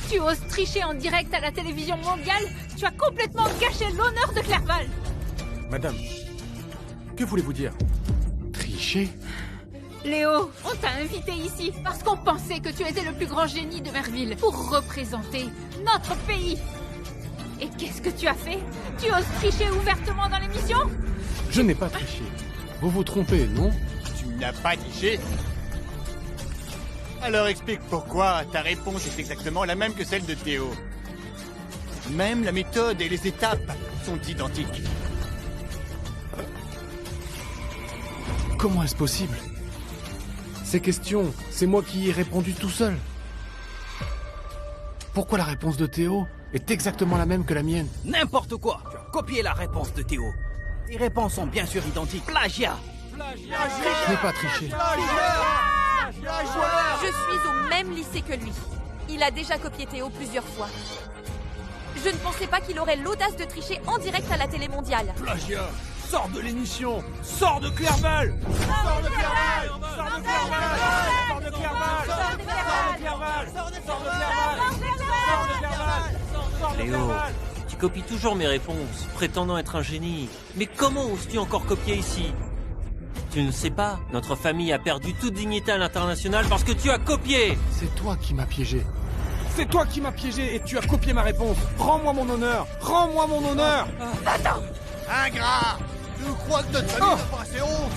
Tu oses tricher en direct à la télévision mondiale? Tu as complètement gâché l'honneur de Clerval. Madame, que voulez-vous dire? Tricher? Léo, on t'a invité ici parce qu'on pensait que tu étais le plus grand génie de Merville pour représenter notre pays. Et qu'est-ce que tu as fait? Tu oses tricher ouvertement dans l'émission? Je n'ai pas triché. Vous vous trompez, non? Tu n'as pas triché? Alors explique pourquoi ta réponse est exactement la même que celle de Théo. Même la méthode et les étapes sont identiques. Comment est-ce possible? Ces questions, c'est moi qui y ai répondu tout seul. Pourquoi la réponse de Théo est exactement la même que la mienne? N'importe quoi! Tu as copié la réponse de Théo. Tes réponses sont bien sûr identiques. Plagiat! Je n'ai pas triché. Je suis au même lycée que lui. Il a déjà copié Théo plusieurs fois. Je ne pensais pas qu'il aurait l'audace de tricher en direct à la télé mondiale. Plagiat! Sors de l'émission! Sors de Clerval! Sors de Clerval! Sors de Clerval! Sors de Clerval! Sors de Clerval! Sors de Clerval! Léo, tu copies toujours mes réponses, prétendant être un génie. Mais comment oses-tu encore copier ici? Tu ne sais pas, notre famille a perdu toute dignité à l'international parce que tu as copié! C'est toi qui m'as piégé. C'est toi qui m'as piégé et tu as copié ma réponse. Rends-moi mon honneur. Rends-moi mon honneur. Attends! Ingrat! Tu crois que notre famille n'a pas assez honte?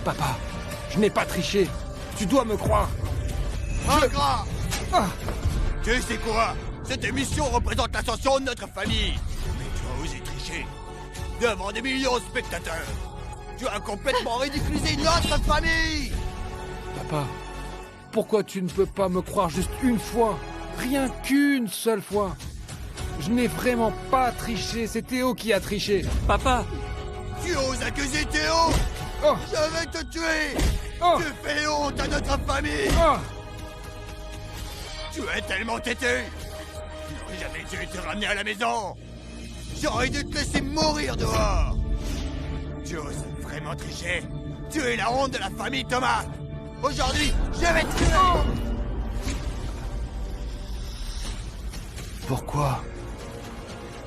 Papa, je n'ai pas triché. Tu dois me croire. Ingrat! Ah, Tu sais quoi? Cette émission représente l'ascension de notre famille. Mais tu as osé tricher. Devant des millions de spectateurs. Tu as complètement ridiculisé notre famille! papa, pourquoi tu ne peux pas me croire juste une fois? Rien qu'une seule fois. Je n'ai vraiment pas triché, c'est Théo qui a triché. Papa! Tu oses accuser Théo? Oh, Je vais te tuer! oh, Tu fais honte à notre famille! oh. Tu es tellement têtu! J'aurais jamais dû te ramener à la maison! J'aurais dû te laisser mourir dehors! Tu oses vraiment tricher? Tu es la honte de la famille Thomas! Aujourd'hui, je vais te tuer! Pourquoi?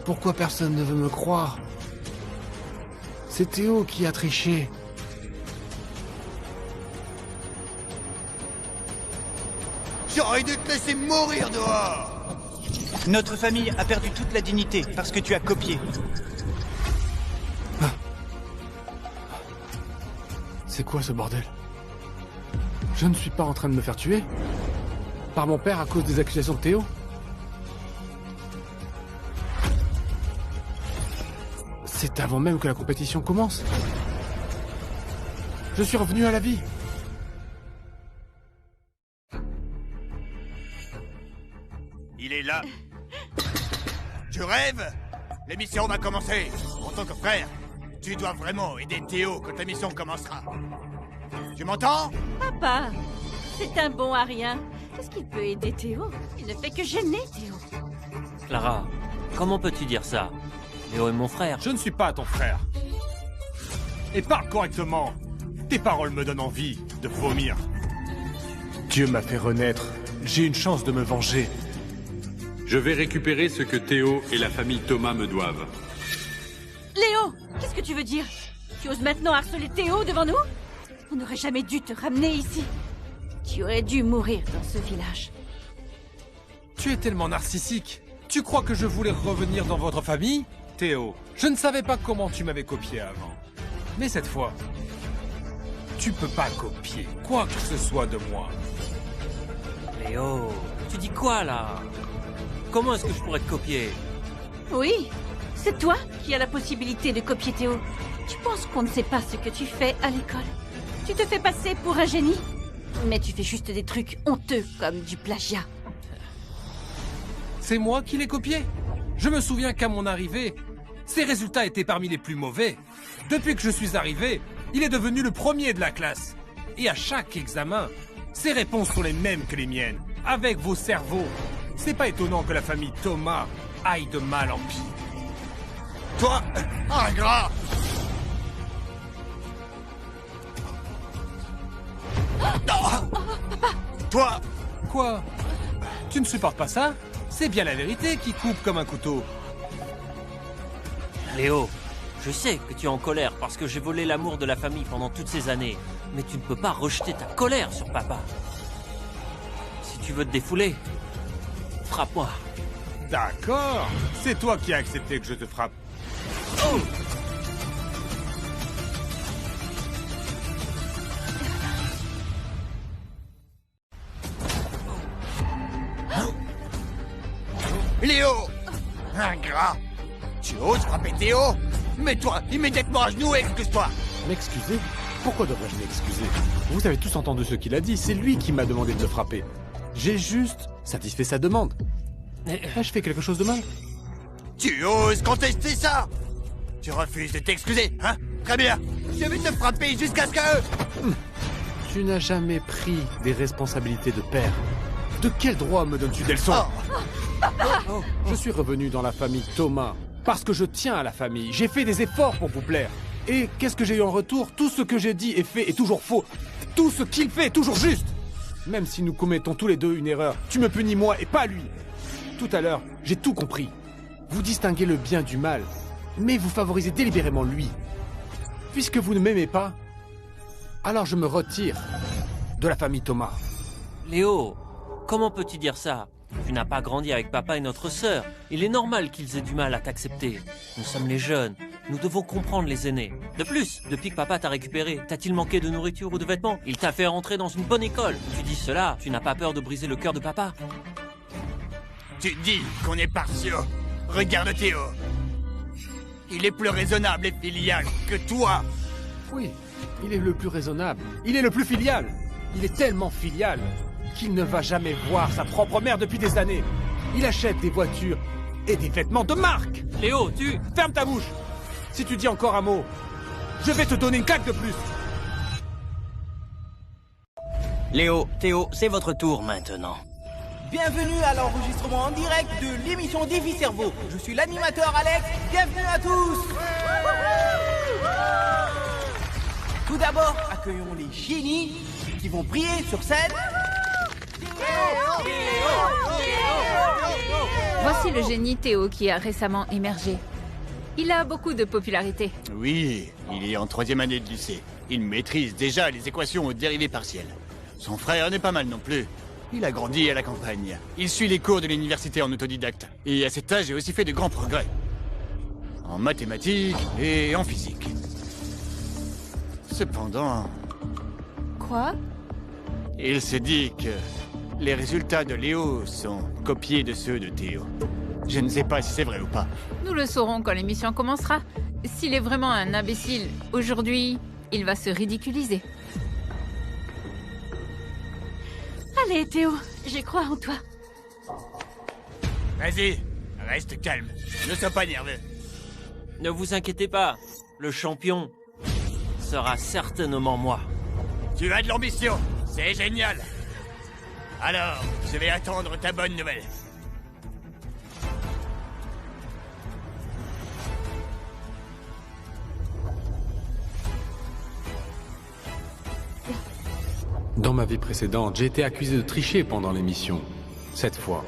Pourquoi personne ne veut me croire? C'est Théo qui a triché. J'aurais dû te laisser mourir dehors! Notre famille a perdu toute la dignité parce que tu as copié. C'est quoi ce bordel? Je ne suis pas en train de me faire tuer? Par mon père à cause des accusations de Théo? C'est avant même que la compétition commence. Je suis revenu à la vie. Il est là. Tu rêves? L'émission va commencer. En tant que frère, tu dois vraiment aider Théo quand la mission commencera. Tu m'entends? Papa, c'est un bon à rien. Est-ce qu'il peut aider Théo? Il ne fait que gêner Théo. Clara, comment peux-tu dire ça? Léo est mon frère. Je ne suis pas ton frère. Et parle correctement. Tes paroles me donnent envie de vomir. Dieu m'a fait renaître. J'ai une chance de me venger. Je vais récupérer ce que Théo et la famille Thomas me doivent. Léo, qu'est-ce que tu veux dire? Tu oses maintenant harceler Théo devant nous? On n'aurait jamais dû te ramener ici. Tu aurais dû mourir dans ce village. Tu es tellement narcissique. Tu crois que je voulais revenir dans votre famille? Théo, je ne savais pas comment tu m'avais copié avant. Mais cette fois, tu peux pas copier quoi que ce soit de moi. Léo, tu dis quoi là? Comment est-ce que je pourrais te copier? Oui, c'est toi qui as la possibilité de copier Théo. Tu penses qu'on ne sait pas ce que tu fais à l'école? Tu te fais passer pour un génie, mais tu fais juste des trucs honteux comme du plagiat. C'est moi qui l'ai copié. Je me souviens qu'à mon arrivée, ses résultats étaient parmi les plus mauvais. Depuis que je suis arrivé, il est devenu le premier de la classe. Et à chaque examen, ses réponses sont les mêmes que les miennes. Avec vos cerveaux, c'est pas étonnant que la famille Thomas aille de mal en pis. Toi, ingrat! Toi, quoi? Tu ne supportes pas ça? C'est bien la vérité qui coupe comme un couteau. Léo, je sais que tu es en colère parce que j'ai volé l'amour de la famille pendant toutes ces années. Mais tu ne peux pas rejeter ta colère sur papa. Si tu veux te défouler, frappe-moi. D'accord. C'est toi qui as accepté que je te frappe. Oh! Léo! Ingrat! Tu oses frapper Théo? Mets-toi immédiatement à genoux et excuse-toi! M'excuser? Pourquoi devrais-je m'excuser? Vous avez tous entendu ce qu'il a dit, c'est lui qui m'a demandé de le frapper. J'ai juste satisfait sa demande. Ai-je fait quelque chose de mal? Tu oses contester ça? Tu refuses de t'excuser, hein? Très bien! Je vais te frapper jusqu'à ce que... Tu n'as jamais pris des responsabilités de père. De quel droit me donnes-tu des leçons? Je suis revenu dans la famille Thomas, parce que je tiens à la famille. J'ai fait des efforts pour vous plaire. Et qu'est-ce que j'ai eu en retour? Tout ce que j'ai dit et fait est toujours faux. Tout ce qu'il fait est toujours juste. Même si nous commettons tous les deux une erreur, tu me punis moi et pas lui. Tout à l'heure, j'ai tout compris. Vous distinguez le bien du mal, mais vous favorisez délibérément lui. Puisque vous ne m'aimez pas, alors je me retire de la famille Thomas. Léo, comment peux-tu dire ça? Tu n'as pas grandi avec papa et notre sœur. Il est normal qu'ils aient du mal à t'accepter. Nous sommes les jeunes. Nous devons comprendre les aînés. De plus, depuis que papa t'a récupéré, t'a-t-il manqué de nourriture ou de vêtements? Il t'a fait rentrer dans une bonne école. Tu dis cela, tu n'as pas peur de briser le cœur de papa? Tu dis qu'on est partiaux. Regarde Théo. Il est plus raisonnable et filial que toi. Oui, il est le plus raisonnable. Il est le plus filial. Il est tellement filial qu'il ne va jamais voir sa propre mère depuis des années. Il achète des voitures et des vêtements de marque. Léo, tu... Ferme ta bouche. Si tu dis encore un mot, je vais te donner une claque de plus. Léo, Théo, c'est votre tour maintenant. Bienvenue à l'enregistrement en direct de l'émission Défi Cerveau. Je suis l'animateur Alex, bienvenue à tous. Tout d'abord, accueillons les génies qui vont briller sur scène. Voici le génie Théo qui a récemment émergé. Il a beaucoup de popularité. Oui, il est en 3e année de lycée. Il maîtrise déjà les équations aux dérivées partielles. Son frère n'est pas mal non plus. Il a grandi à la campagne. Il suit les cours de l'université en autodidacte. Et à cet âge, il a aussi fait de grands progrès. En mathématiques et en physique. Cependant... Quoi? Il se dit que les résultats de Léo sont copiés de ceux de Théo. Je ne sais pas si c'est vrai ou pas. Nous le saurons quand l'émission commencera. S'il est vraiment un imbécile, aujourd'hui, il va se ridiculiser. Allez, Théo, je crois en toi. Vas-y, reste calme. Ne sois pas nerveux. Ne vous inquiétez pas, le champion sera certainement moi. Tu as de l'ambition, c'est génial. Alors, je vais attendre ta bonne nouvelle. Dans ma vie précédente, j'ai été accusé de tricher pendant l'émission. Cette fois,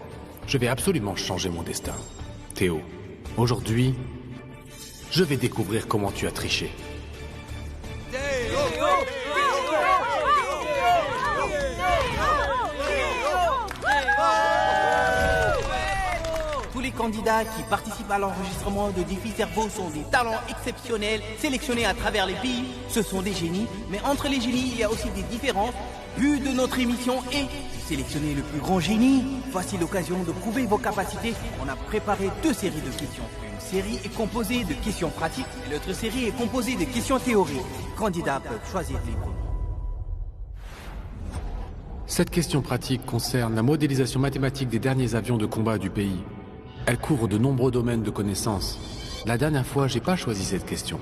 je vais absolument changer mon destin. Théo, aujourd'hui, je vais découvrir comment tu as triché. Tous les candidats qui participent à l'enregistrement de Défi Cerveau sont des talents exceptionnels, sélectionnés à travers les pays. Ce sont des génies, mais entre les génies, il y a aussi des différences. But de notre émission est de sélectionner le plus grand génie. Voici l'occasion de prouver vos capacités. On a préparé 2 séries de questions. Une série est composée de questions pratiques et l'autre série est composée de questions théoriques. Les candidats peuvent choisir librement. Cette question pratique concerne la modélisation mathématique des derniers avions de combat du pays. Elle couvre de nombreux domaines de connaissances. La dernière fois, j'ai pas choisi cette question.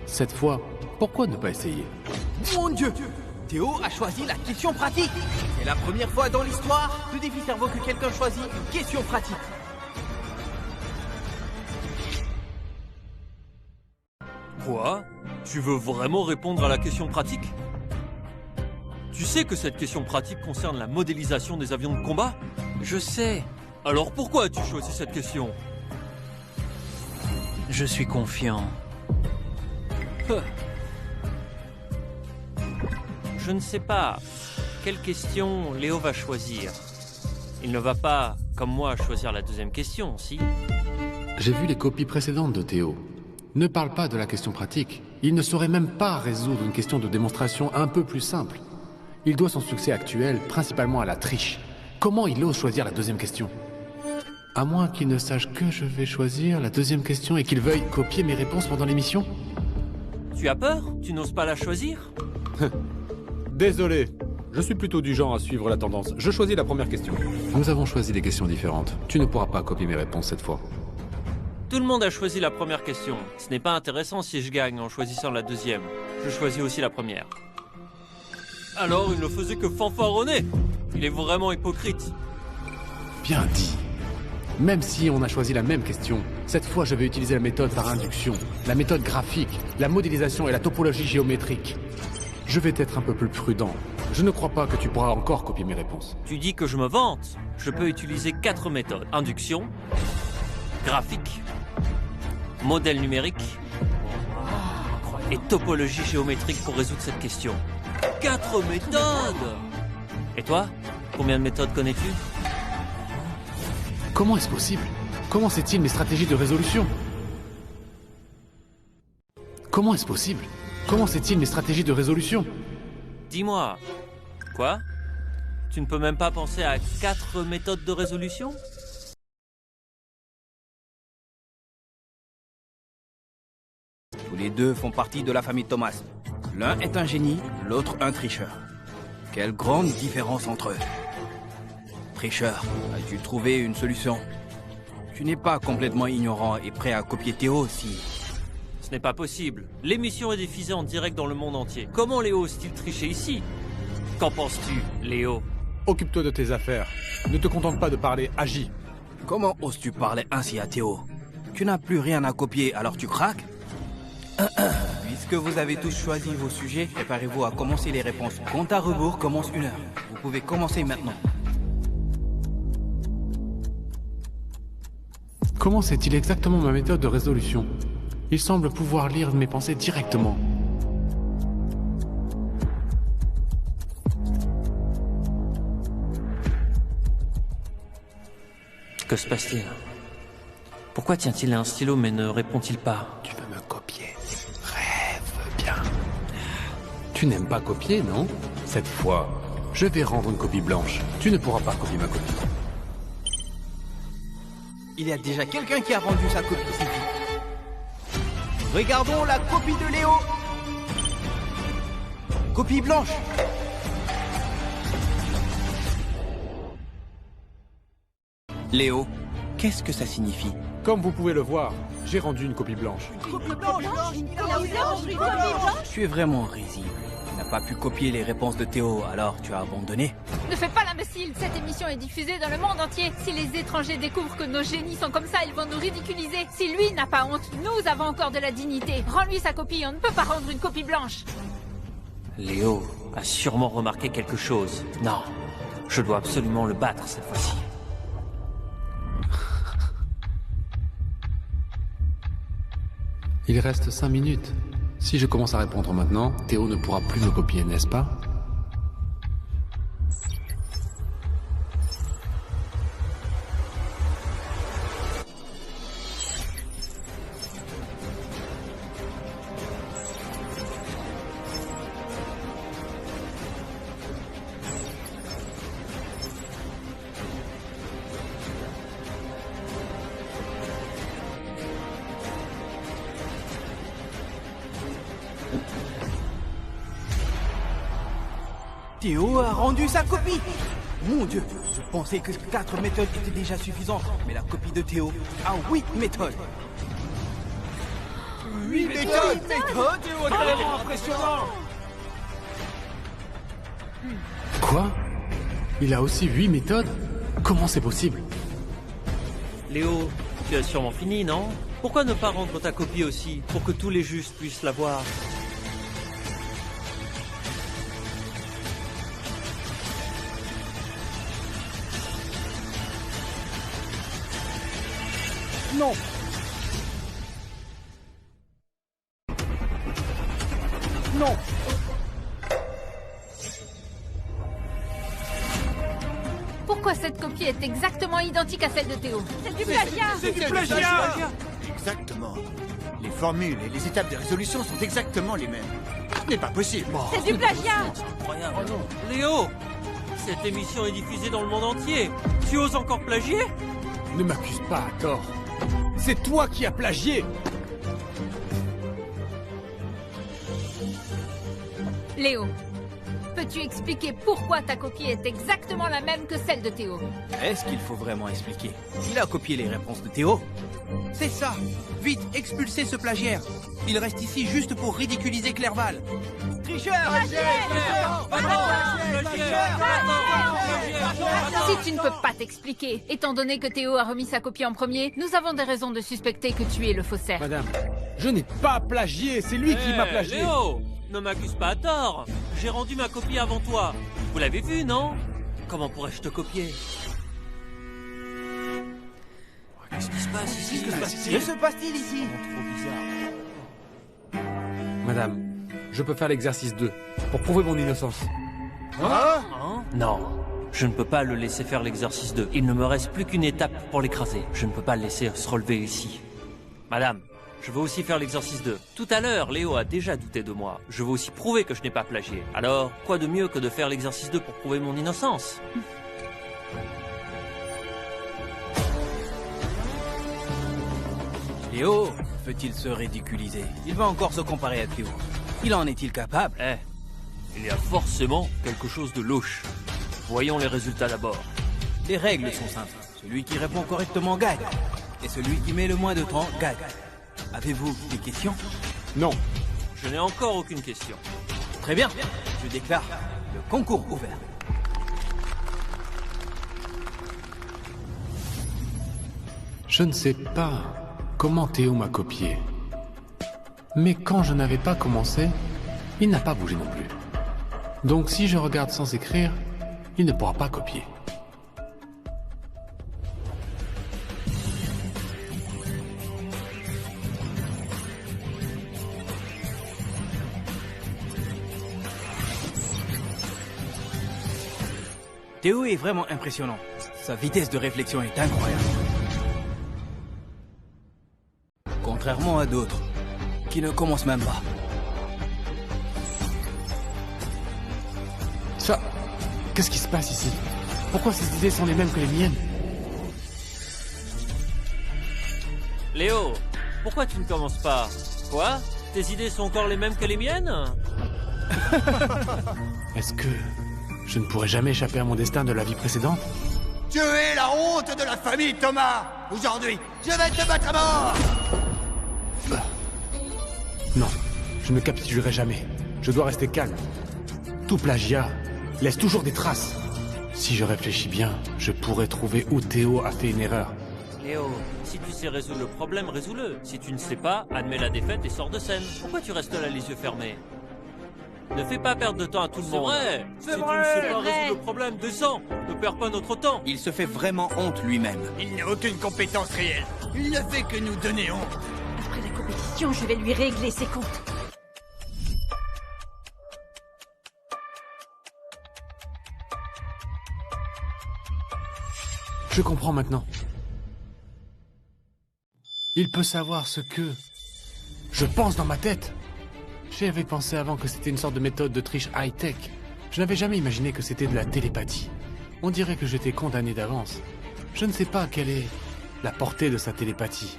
Cette fois, pourquoi ne pas essayer? Mon Dieu! Théo a choisi la question pratique. C'est la première fois dans l'histoire de Défi Cerveau que quelqu'un choisit une question pratique. Quoi? Tu veux vraiment répondre à la question pratique? Tu sais que cette question pratique concerne la modélisation des avions de combat? Je sais. Alors pourquoi as-tu choisi cette question? Je suis confiant. Je ne sais pas quelle question Léo va choisir. Il ne va pas, comme moi, choisir la deuxième question, si? J'ai vu les copies précédentes de Théo. Ne parle pas de la question pratique. Il ne saurait même pas résoudre une question de démonstration un peu plus simple. Il doit son succès actuel principalement à la triche. Comment il ose choisir la deuxième question? À moins qu'il ne sache que je vais choisir la deuxième question et qu'il veuille copier mes réponses pendant l'émission? Tu as peur? Tu n'oses pas la choisir? Désolé. Je suis plutôt du genre à suivre la tendance. Je choisis la première question. Nous avons choisi des questions différentes. Tu ne pourras pas copier mes réponses cette fois. Tout le monde a choisi la première question. Ce n'est pas intéressant si je gagne en choisissant la deuxième. Je choisis aussi la première. Alors il ne faisait que fanfaronner. Il est vraiment hypocrite. Bien dit. Même si on a choisi la même question, cette fois je vais utiliser la méthode par induction, la méthode graphique, la modélisation et la topologie géométrique. Je vais être un peu plus prudent. Je ne crois pas que tu pourras encore copier mes réponses. Tu dis que je me vante. Je peux utiliser 4 méthodes. Induction, graphique, modèle numérique et topologie géométrique pour résoudre cette question. 4 méthodes! Et toi, combien de méthodes connais-tu? Comment est-ce possible? Comment sait-il mes stratégies de résolution? Comment est-ce possible? Comment sait-il mes stratégies de résolution? Dis-moi, quoi? Tu ne peux même pas penser à 4 méthodes de résolution? Tous les deux font partie de la famille Thomas. L'un est un génie, l'autre un tricheur. Quelle grande différence entre eux. Tricheur, as-tu trouvé une solution? Tu n'es pas complètement ignorant et prêt à copier Théo si... Ce n'est pas possible. L'émission est diffusée en direct dans le monde entier. Comment Léo ose-t-il tricher ici? Qu'en penses-tu, Léo? Occupe-toi de tes affaires. Ne te contente pas de parler, agis. Comment oses-tu parler ainsi à Théo? Tu n'as plus rien à copier, alors tu craques? Puisque vous avez tous choisi vos sujets, préparez-vous à commencer les réponses. Compte à rebours commence 1 heure. Vous pouvez commencer maintenant. Comment sait-il exactement ma méthode de résolution? Il semble pouvoir lire mes pensées directement. Que se passe-t-il? Pourquoi tient-il un stylo mais ne répond-il pas? Tu veux me copier? Rêve bien. Tu n'aimes pas copier, non? Cette fois, je vais rendre une copie blanche. Tu ne pourras pas copier ma copie. Il y a déjà quelqu'un qui a rendu sa copie si vite. Regardons la copie de Léo. Copie blanche. Léo, qu'est-ce que ça signifie? Comme vous pouvez le voir, j'ai rendu une copie blanche. Tu es vraiment risible. Tu n'as pas pu copier les réponses de Théo, alors tu as abandonné. Ne fais pas l'imbécile. Cette émission est diffusée dans le monde entier. Si les étrangers découvrent que nos génies sont comme ça, ils vont nous ridiculiser. Si lui n'a pas honte, nous avons encore de la dignité. Rends-lui sa copie, on ne peut pas rendre une copie blanche. Léo a sûrement remarqué quelque chose. Non, je dois absolument le battre cette fois-ci. Il reste 5 minutes. Si je commence à répondre maintenant, Théo ne pourra plus me copier, n'est-ce pas? Théo a rendu sa copie. Mon Dieu, je pensais que 4 méthodes étaient déjà suffisantes, mais la copie de Théo a 8 méthodes. 8 méthodes. Théo, vraiment impressionnant. Quoi? Il a aussi 8 méthodes? Comment c'est possible? Léo, tu as sûrement fini, non? Pourquoi ne pas rendre ta copie aussi, pour que tous les justes puissent la voir? Non. Non. Pourquoi cette copie est exactement identique à celle de Théo? C'est du plagiat! C'est du plagiat! Exactement. Les formules et les étapes de résolution sont exactement les mêmes. Ce n'est pas possible. C'est du plagiat! Incroyable. Léo, cette émission est diffusée dans le monde entier. Tu oses encore plagier? Ne m'accuse pas à tort. C'est toi qui as plagié. Léo, peux-tu expliquer pourquoi ta copie est exactement la même que celle de Théo? Est-ce qu'il faut vraiment expliquer? Il a copié les réponses de Théo. C'est ça. Vite, expulsez ce plagiaire. Il reste ici juste pour ridiculiser Clerval. Tricheur! Si tu ne peux pas t'expliquer, étant donné que Théo a remis sa copie en premier, nous avons des raisons de suspecter que tu es le faussaire. Madame, je n'ai pas plagié, c'est lui qui m'a plagié. Léo, ne m'accuse pas à tort. J'ai rendu ma copie avant toi. Vous l'avez vu, non? Comment pourrais-je te copier? Qu'est-ce qui se passe ici? Que se passe-t-il ici? Trop bizarre. Madame, je peux faire l'exercice 2 pour prouver mon innocence. Hein? Non, je ne peux pas le laisser faire l'exercice 2. Il ne me reste plus qu'une étape pour l'écraser. Je ne peux pas le laisser se relever ici. Madame, je veux aussi faire l'exercice 2. Tout à l'heure, Léo a déjà douté de moi. Je veux aussi prouver que je n'ai pas plagié. Alors, quoi de mieux que de faire l'exercice 2 pour prouver mon innocence? Léo, veut-il se ridiculiser? Il va encore se comparer à Théo. Il en est-il capable? Il y a forcément quelque chose de louche. Voyons les résultats d'abord. Les règles sont simples. Celui qui répond correctement gagne. Et celui qui met le moins de temps gagne. Avez-vous des questions? Non. Je n'ai encore aucune question. Très bien. Je déclare le concours ouvert. Je ne sais pas comment Théo m'a copié. Mais quand je n'avais pas commencé, il n'a pas bougé non plus. Donc si je regarde sans écrire, il ne pourra pas copier. Théo est vraiment impressionnant. Sa vitesse de réflexion est incroyable. Contrairement à d'autres, qui ne commencent même pas. Ça, qu'est-ce qui se passe ici? Pourquoi ces idées sont les mêmes que les miennes? Léo, pourquoi tu ne commences pas? Quoi? Tes idées sont encore les mêmes que les miennes? Est-ce que je ne pourrai jamais échapper à mon destin de la vie précédente? Tu es la honte de la famille Thomas. Aujourd'hui, je vais te battre à mort. Non, je ne capitulerai jamais. Je dois rester calme. Tout plagiat laisse toujours des traces. Si je réfléchis bien, je pourrais trouver où Théo a fait une erreur. Léo, si tu sais résoudre le problème, résous-le. Si tu ne sais pas, admets la défaite et sors de scène. Pourquoi tu restes là les yeux fermés? Ne fais pas perdre de temps à tout le monde. C'est vrai. Si tu ne sais pas résoudre le problème, descends. Ne perds pas notre temps. Il se fait vraiment honte lui-même. Il n'a aucune compétence réelle. Il ne fait que nous donner honte. Après la compétition, je vais lui régler ses comptes. Je comprends maintenant. Il peut savoir ce que je pense dans ma tête. J'avais pensé avant que c'était une sorte de méthode de triche high-tech. Je n'avais jamais imaginé que c'était de la télépathie. On dirait que j'étais condamné d'avance. Je ne sais pas quelle est la portée de sa télépathie.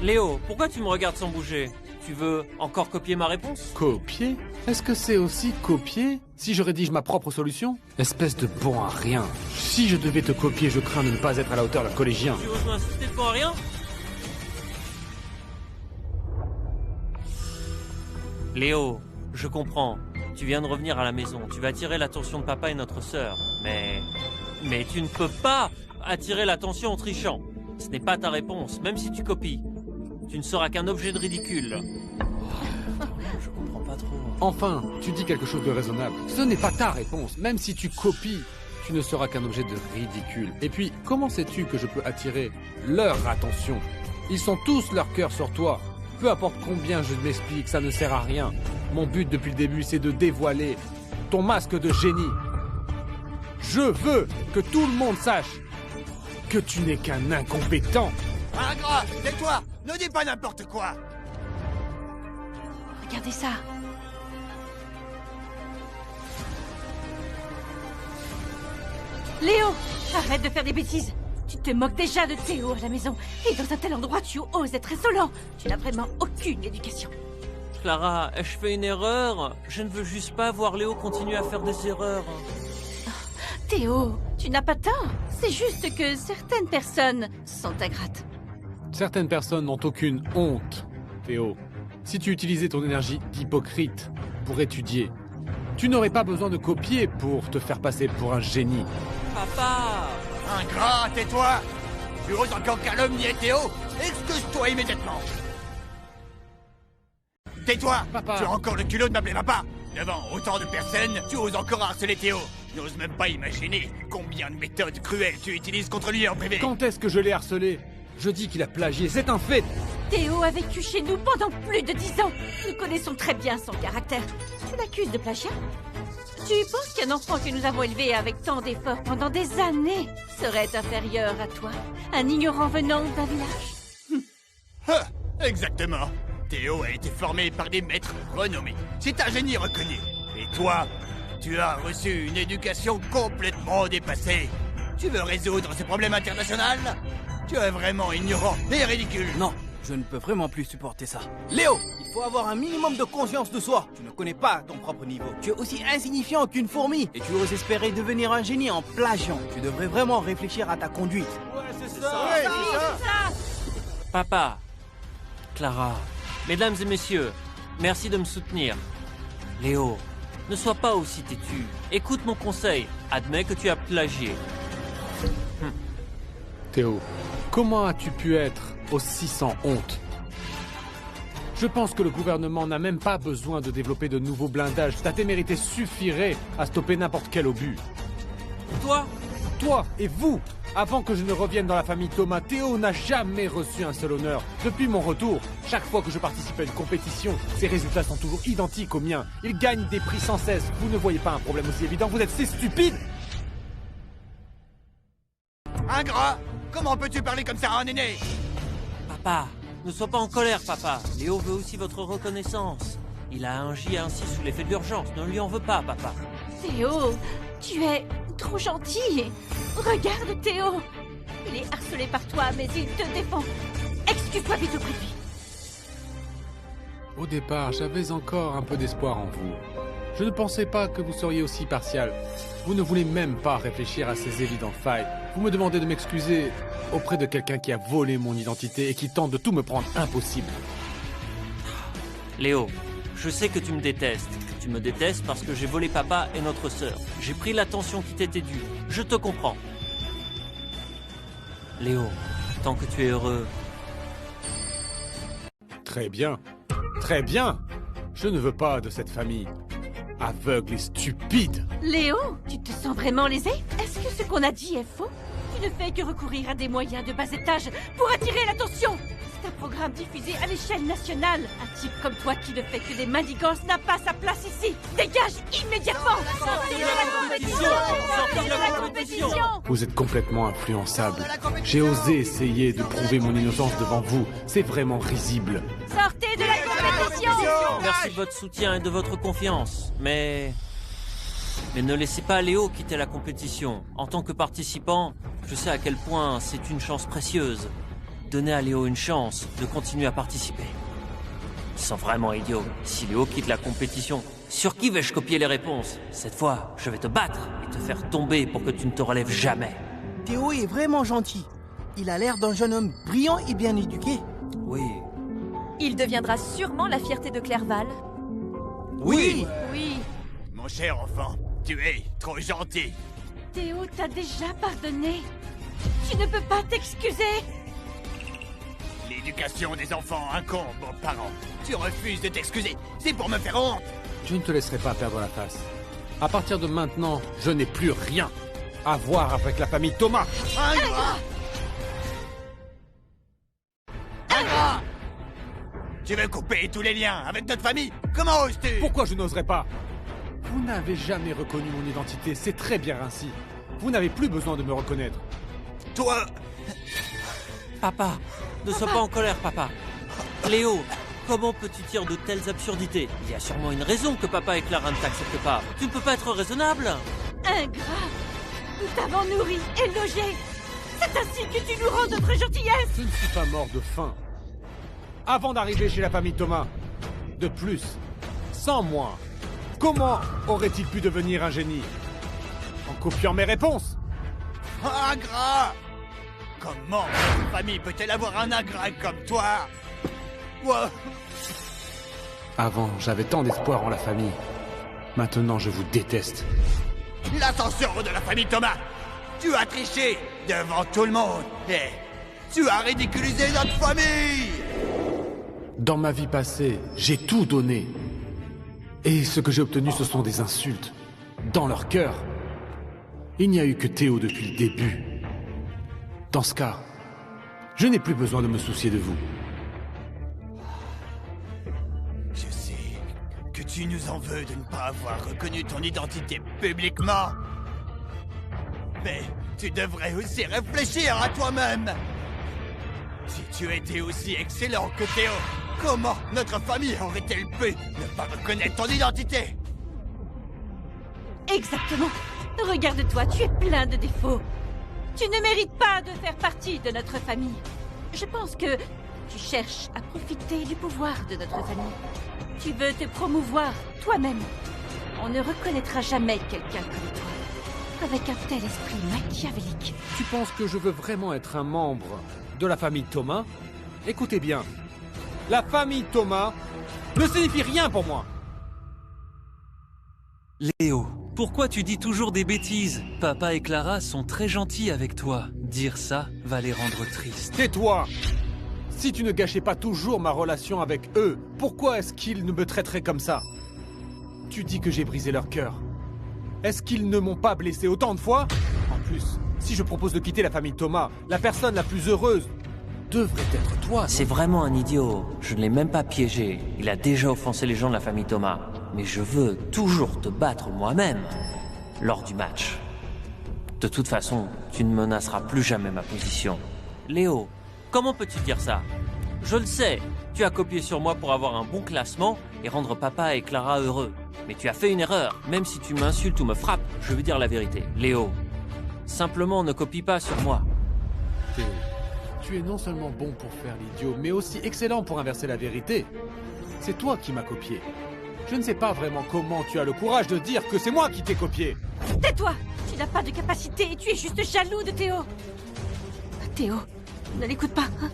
Léo, pourquoi tu me regardes sans bouger? Tu veux encore copier ma réponse? Copier? Est-ce que c'est aussi copier si je rédige ma propre solution? Espèce de bon à rien. Si je devais te copier, je crains de ne pas être à la hauteur d'un collégien. Tu oses m'insulter de bon à rien? Léo, je comprends. Tu viens de revenir à la maison. Tu vas attirer l'attention de papa et notre sœur. Mais tu ne peux pas attirer l'attention en trichant. Ce n'est pas ta réponse, même si tu copies. Tu ne seras qu'un objet de ridicule. Je comprends pas trop. Enfin, tu dis quelque chose de raisonnable. Ce n'est pas ta réponse. Même si tu copies, tu ne seras qu'un objet de ridicule. Et puis, comment sais-tu que je peux attirer leur attention? Ils sont tous leur cœur sur toi. Peu importe combien je m'explique, ça ne sert à rien. Mon but depuis le début, c'est de dévoiler ton masque de génie. Je veux que tout le monde sache que tu n'es qu'un incompétent. Ingrat, tais-toi! Ne dis pas n'importe quoi! Regardez ça. Léo, arrête de faire des bêtises. Tu te moques déjà de Théo à la maison. Et dans un tel endroit, tu oses être insolent. Tu n'as vraiment aucune éducation. Clara, ai-je fait une erreur? Je ne veux juste pas voir Léo continuer à faire des erreurs. Théo, tu n'as pas tort. C'est juste que certaines personnes sont ingrates. Certaines personnes n'ont aucune honte, Théo. Si tu utilisais ton énergie d'hypocrite pour étudier, tu n'aurais pas besoin de copier pour te faire passer pour un génie. Papa! Ingrat, tais-toi! Tu oses encore calomnier Théo? Excuse-toi immédiatement! Tais-toi! Papa. Tu as encore le culot de m'appeler papa! Devant autant de personnes, tu oses encore harceler Théo! N'ose même pas imaginer combien de méthodes cruelles tu utilises contre lui en privé! Quand est-ce que je l'ai harcelé? Je dis qu'il a plagié, c'est un fait! Théo a vécu chez nous pendant plus de 10 ans. Nous connaissons très bien son caractère. Tu l'accuses de plagiat? Tu penses qu'un enfant que nous avons élevé avec tant d'efforts pendant des années serait inférieur à toi? Un ignorant venant d'un village? Exactement! Théo a été formé par des maîtres renommés. C'est un génie reconnu. Et toi, tu as reçu une éducation complètement dépassée. Tu veux résoudre ce problème international? Tu es vraiment ignorant et ridicule. Non, je ne peux vraiment plus supporter ça. Léo, il faut avoir un minimum de conscience de soi. Tu ne connais pas ton propre niveau. Tu es aussi insignifiant qu'une fourmi. Et tu oses espérer devenir un génie en plagiant. Tu devrais vraiment réfléchir à ta conduite. Ouais, c'est ça! Papa! Clara, mesdames et messieurs, merci de me soutenir. Léo, ne sois pas aussi têtu. Écoute mon conseil. Admets que tu as plagié. Théo, comment as-tu pu être aussi sans honte? Je pense que le gouvernement n'a même pas besoin de développer de nouveaux blindages. Ta témérité suffirait à stopper n'importe quel obus. Toi et vous! Avant que je ne revienne dans la famille Thomas, Théo n'a jamais reçu un seul honneur. Depuis mon retour, chaque fois que je participe à une compétition, ses résultats sont toujours identiques aux miens. Il gagne des prix sans cesse. Vous ne voyez pas un problème aussi évident? Vous êtes si stupide! Ingrat! Comment peux-tu parler comme ça à un aîné? Papa, ne sois pas en colère, papa. Léo veut aussi votre reconnaissance. Il a agi ainsi sous l'effet de l'urgence. Ne lui en veux pas, papa. Théo, tu es trop gentil. Regarde Théo. Il est harcelé par toi, mais il te défend. Excuse-toi vite auprès de lui. Au départ, j'avais encore un peu d'espoir en vous. Je ne pensais pas que vous seriez aussi partial. Vous ne voulez même pas réfléchir à ces évidentes failles. Vous me demandez de m'excuser auprès de quelqu'un qui a volé mon identité et qui tente de tout me prendre impossible. Léo, je sais que tu me détestes. Tu me détestes parce que j'ai volé papa et notre sœur. J'ai pris l'attention qui t'était due. Je te comprends. Léo, tant que tu es heureux... Très bien. Très bien. Je ne veux pas de cette famille. Aveugle et stupide. Léo, tu te sens vraiment lésé? Est-ce que ce qu'on a dit est faux? Tu ne fais que recourir à des moyens de bas étage pour attirer l'attention. C'est un programme diffusé à l'échelle nationale. Un type comme toi qui ne fait que des manigances n'a pas sa place ici. Dégage immédiatement. Sortez de la compétition. Vous êtes complètement influençable. J'ai osé essayer de prouver mon innocence devant vous. C'est vraiment risible. Sortez de la compétition. Merci de votre soutien et de votre confiance, mais ne laissez pas Léo quitter la compétition. En tant que participant, je sais à quel point c'est une chance précieuse. Donnez à Léo une chance de continuer à participer. Ils sont vraiment idiots. Si Léo quitte la compétition, sur qui vais-je copier les réponses? Cette fois, je vais te battre et te faire tomber pour que tu ne te relèves jamais. Théo est vraiment gentil. Il a l'air d'un jeune homme brillant et bien éduqué. Oui. Il deviendra sûrement la fierté de Clairval. Oui. Mon cher enfant, tu es trop gentil. Théo t'a déjà pardonné. Tu ne peux pas t'excuser. L'éducation des enfants incombe aux parents. Tu refuses de t'excuser. C'est pour me faire honte. Je ne te laisserai pas perdre la face. À partir de maintenant, je n'ai plus rien. à voir avec la famille Thomas. Ingrat! Ingrat! Tu veux couper tous les liens avec notre famille? Comment oses-tu? Pourquoi je n'oserais pas? Vous n'avez jamais reconnu mon identité, c'est très bien ainsi. Vous n'avez plus besoin de me reconnaître. Toi... Papa, ne sois pas en colère, papa. Léo, comment peux-tu dire de telles absurdités? Il y a sûrement une raison que papa et Clara ne t'acceptent pas. Tu ne peux pas être raisonnable. Ingrat! Nous t'avons nourri et logé. C'est ainsi que tu nous rends notre gentillesse. Je ne suis pas mort de faim. Avant d'arriver chez la famille Thomas. De plus, sans moi, comment aurait-il pu devenir un génie? En copiant mes réponses? Ingrat! Comment notre famille peut-elle avoir un ingrat comme toi? Moi... Avant, j'avais tant d'espoir en la famille. Maintenant, je vous déteste. L'ascension de la famille Thomas! Tu as triché devant tout le monde et tu as ridiculisé notre famille! Dans ma vie passée, j'ai tout donné. Et ce que j'ai obtenu, ce sont des insultes. Dans leur cœur. Il n'y a eu que Théo depuis le début. Dans ce cas, je n'ai plus besoin de me soucier de vous. Je sais que tu nous en veux de ne pas avoir reconnu ton identité publiquement. Mais tu devrais aussi réfléchir à toi-même. Si tu étais aussi excellent que Théo, comment notre famille aurait-elle pu ne pas reconnaître ton identité? Exactement. Regarde-toi, tu es plein de défauts. Tu ne mérites pas de faire partie de notre famille. Je pense que tu cherches à profiter du pouvoir de notre famille. Tu veux te promouvoir toi-même. On ne reconnaîtra jamais quelqu'un comme toi, avec un tel esprit machiavélique. Tu penses que je veux vraiment être un membre de la famille Thomas? Écoutez bien, la famille Thomas ne signifie rien pour moi. Léo, pourquoi tu dis toujours des bêtises? Papa et Clara sont très gentils avec toi. Dire ça va les rendre tristes. Tais-toi! Si tu ne gâchais pas toujours ma relation avec eux, pourquoi est-ce qu'ils ne me traiteraient comme ça? Tu dis que j'ai brisé leur cœur. Est-ce qu'ils ne m'ont pas blessé autant de fois? En plus, si je propose de quitter la famille Thomas, la personne la plus heureuse devrait être toi. C'est vraiment un idiot. Je ne l'ai même pas piégé. Il a déjà offensé les gens de la famille Thomas. Mais je veux toujours te battre moi-même lors du match. De toute façon, tu ne menaceras plus jamais ma position. Léo, comment peux-tu dire ça? Je le sais, tu as copié sur moi pour avoir un bon classement et rendre papa et Clara heureux. Mais tu as fait une erreur. Même si tu m'insultes ou me frappes, je veux dire la vérité. Léo, simplement ne copie pas sur moi. Théo, tu es non seulement bon pour faire l'idiot, mais aussi excellent pour inverser la vérité. C'est toi qui m'as copié. Je ne sais pas vraiment comment tu as le courage de dire que c'est moi qui t'ai copié. Tais-toi! Tu n'as pas de capacité et tu es juste jaloux de Théo. Théo, ne l'écoute pas, hein?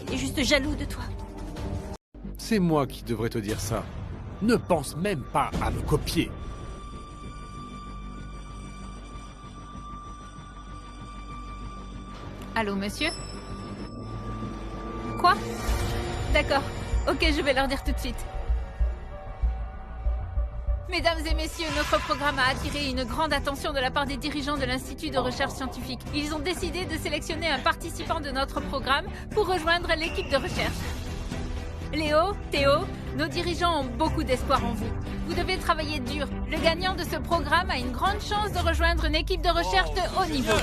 Il est juste jaloux de toi. C'est moi qui devrais te dire ça. Ne pense même pas à me copier. Allô, monsieur? Quoi? D'accord. Ok, je vais leur dire tout de suite. Mesdames et messieurs, notre programme a attiré une grande attention de la part des dirigeants de l'Institut de recherche scientifique. Ils ont décidé de sélectionner un participant de notre programme pour rejoindre l'équipe de recherche. Léo, Théo, nos dirigeants ont beaucoup d'espoir en vous. Vous devez travailler dur. Le gagnant de ce programme a une grande chance de rejoindre une équipe de recherche de haut niveau.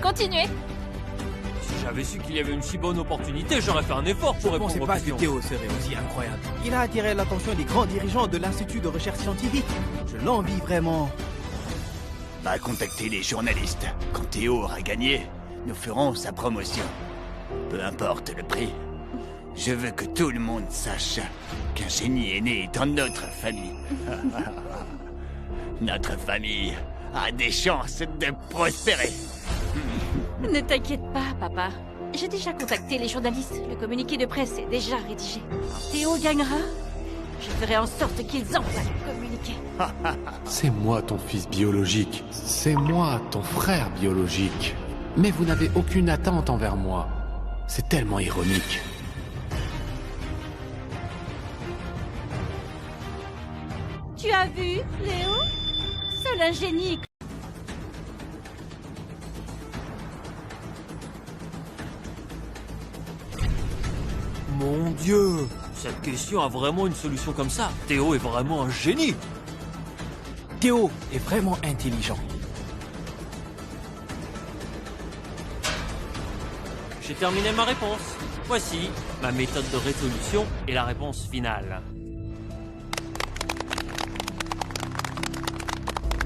Continuez. Si j'avais su qu'il y avait une si bonne opportunité, j'aurais fait un effort pour répondre aux Je ne pensais pas que questions. Théo serait aussi incroyable. Il a attiré l'attention des grands dirigeants de l'Institut de recherche scientifique. Je l'envie vraiment. Va contacter les journalistes. Quand Théo aura gagné, nous ferons sa promotion. Peu importe le prix. Je veux que tout le monde sache qu'un génie est né dans notre famille. Notre famille a des chances de prospérer. Ne t'inquiète pas, papa. J'ai déjà contacté les journalistes. Le communiqué de presse est déjà rédigé. Quand Théo gagnera, je ferai en sorte qu'ils envoient le communiqué. C'est moi ton fils biologique. C'est moi ton frère biologique. Mais vous n'avez aucune attente envers moi. C'est tellement ironique. Tu Tu as vu, Léo? Seul un génie. Mon Dieu! Cette question a vraiment une solution comme ça. Théo est vraiment un génie! Théo est vraiment intelligent. J'ai terminé ma réponse. Voici ma méthode de résolution et la réponse finale.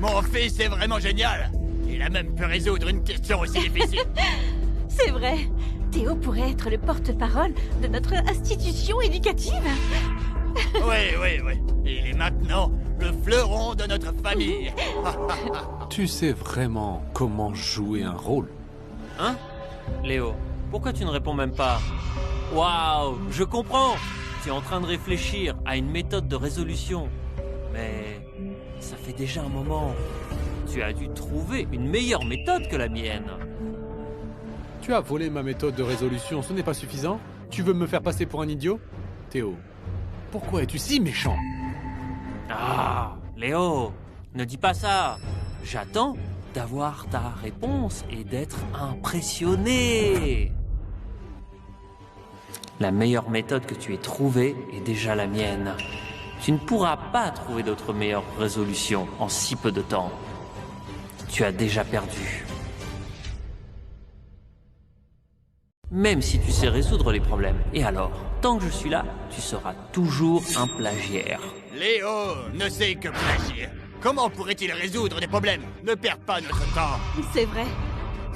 Mon fils est vraiment génial. Il a même pu résoudre une question aussi difficile. C'est vrai. Théo pourrait être le porte-parole de notre institution éducative. Oui. Il est maintenant le fleuron de notre famille. Tu sais vraiment comment jouer un rôle? Hein? Léo, pourquoi tu ne réponds même pas? Waouh, je comprends! Tu es en train de réfléchir à une méthode de résolution. Mais ça fait déjà un moment. Tu as dû trouver une meilleure méthode que la mienne. Tu as volé ma méthode de résolution, ce n'est pas suffisant? Tu veux me faire passer pour un idiot? Théo, pourquoi es-tu si méchant? Ah, Léo, ne dis pas ça. J'attends d'avoir ta réponse et d'être impressionné. La meilleure méthode que tu aies trouvée est déjà la mienne. Tu ne pourras pas trouver d'autre meilleure résolution en si peu de temps. Tu as déjà perdu. Même si tu sais résoudre les problèmes. Et alors, tant que je suis là, tu seras toujours un plagiaire. Léo ne sait que plagier. Comment pourrait-il résoudre des problèmes? Ne perds pas notre temps. C'est vrai.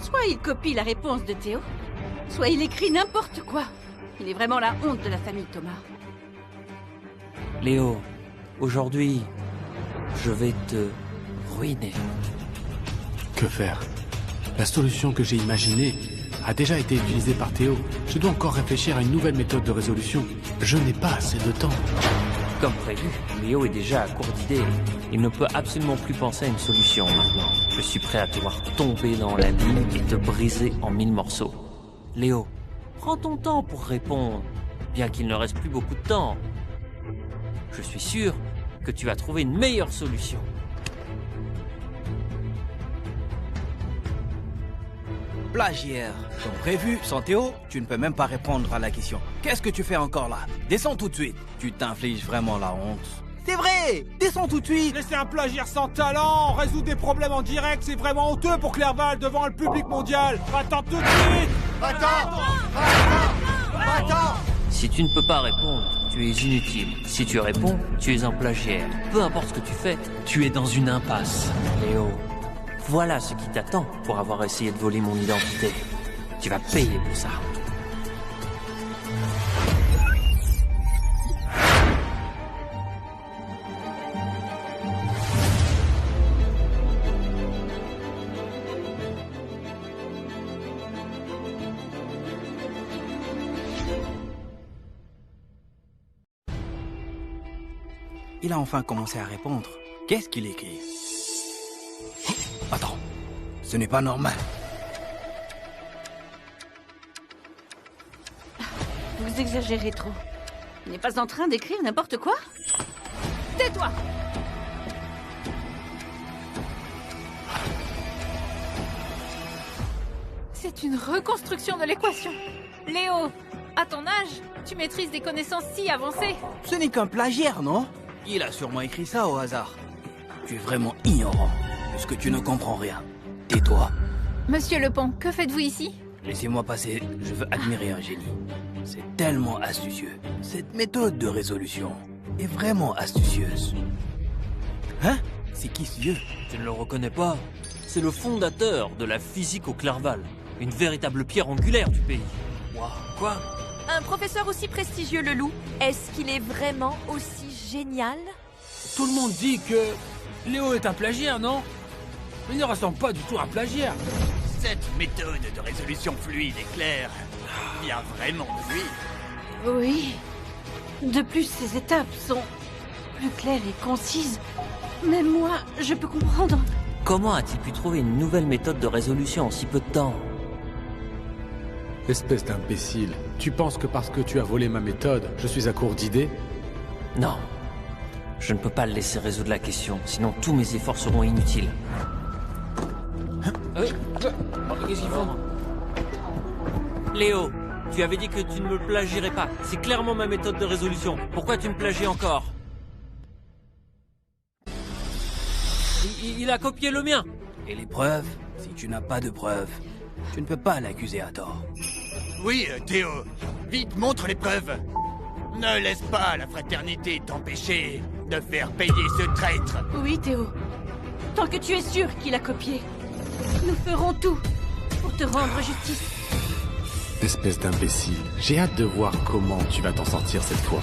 Soit il copie la réponse de Théo, soit il écrit n'importe quoi. Il est vraiment la honte de la famille Thomas. Léo, aujourd'hui, je vais te ruiner. Que faire? La solution que j'ai imaginée a déjà été utilisée par Théo. Je dois encore réfléchir à une nouvelle méthode de résolution. Je n'ai pas assez de temps. Comme prévu, Léo est déjà à court d'idées. Il ne peut absolument plus penser à une solution maintenant. Je suis prêt à te voir tomber dans la ligne et te briser en 1000 morceaux. Léo, prends ton temps pour répondre, bien qu'il ne reste plus beaucoup de temps. Je suis sûr que tu vas trouver une meilleure solution. Plagiaire. Comme prévu, sans Théo, tu ne peux même pas répondre à la question. Qu'est-ce que tu fais encore là? Descends tout de suite. Tu t'infliges vraiment la honte. C'est vrai! Descends tout de suite! Laisser un plagiaire sans talent, résoudre des problèmes en direct, c'est vraiment honteux pour Clerval devant le public mondial. Attends tout de suite! Attends! Si tu ne peux pas répondre, tu es inutile. Si tu réponds, tu es un plagiaire. Peu importe ce que tu fais, tu es dans une impasse. Léo, voilà ce qui t'attend pour avoir essayé de voler mon identité. Tu vas payer pour ça. Il a enfin commencé à répondre. Qu'est-ce qu'il écrit? Attends, ce n'est pas normal. Vous exagérez trop. Il n'est pas en train d'écrire n'importe quoi? Tais-toi! C'est une reconstruction de l'équation. Léo, à ton âge, tu maîtrises des connaissances si avancées. Ce n'est qu'un plagiaire, non? Il a sûrement écrit ça au hasard. Tu es vraiment ignorant, puisque tu ne comprends rien. Tais-toi. Monsieur Lepont, que faites-vous ici? Laissez-moi passer, je veux admirer un génie. C'est tellement astucieux. Cette méthode de résolution est vraiment astucieuse. Hein? C'est qui ce vieux? Tu ne le reconnais pas? C'est le fondateur de la physique au Clerval. Une véritable pierre angulaire du pays. Waouh, quoi? Un professeur aussi prestigieux, le loup, est-ce qu'il est vraiment aussi génial? Tout le monde dit que Léo est un plagiaire, non? Il ne ressemble pas du tout à un plagiaire. Cette méthode de résolution fluide et claire vient vraiment de lui. Oui. De plus, ces étapes sont plus claires et concises. Même moi, je peux comprendre. Comment a-t-il pu trouver une nouvelle méthode de résolution en si peu de temps? Espèce d'imbécile. Tu penses que parce que tu as volé ma méthode, je suis à court d'idées? Non. Je ne peux pas le laisser résoudre la question, sinon tous mes efforts seront inutiles. Qu'est-ce qu'ils font? Léo, tu avais dit que tu ne me plagierais pas. C'est clairement ma méthode de résolution. Pourquoi tu me plagies encore? Il a copié le mien. Et les preuves? Si tu n'as pas de preuves, tu ne peux pas l'accuser à tort. Oui, Théo. Vite, montre les preuves. Ne laisse pas la fraternité t'empêcher de faire payer ce traître. Oui, Théo. Tant que tu es sûr qu'il a copié, nous ferons tout pour te rendre justice. Espèce d'imbécile. J'ai hâte de voir comment tu vas t'en sortir cette fois.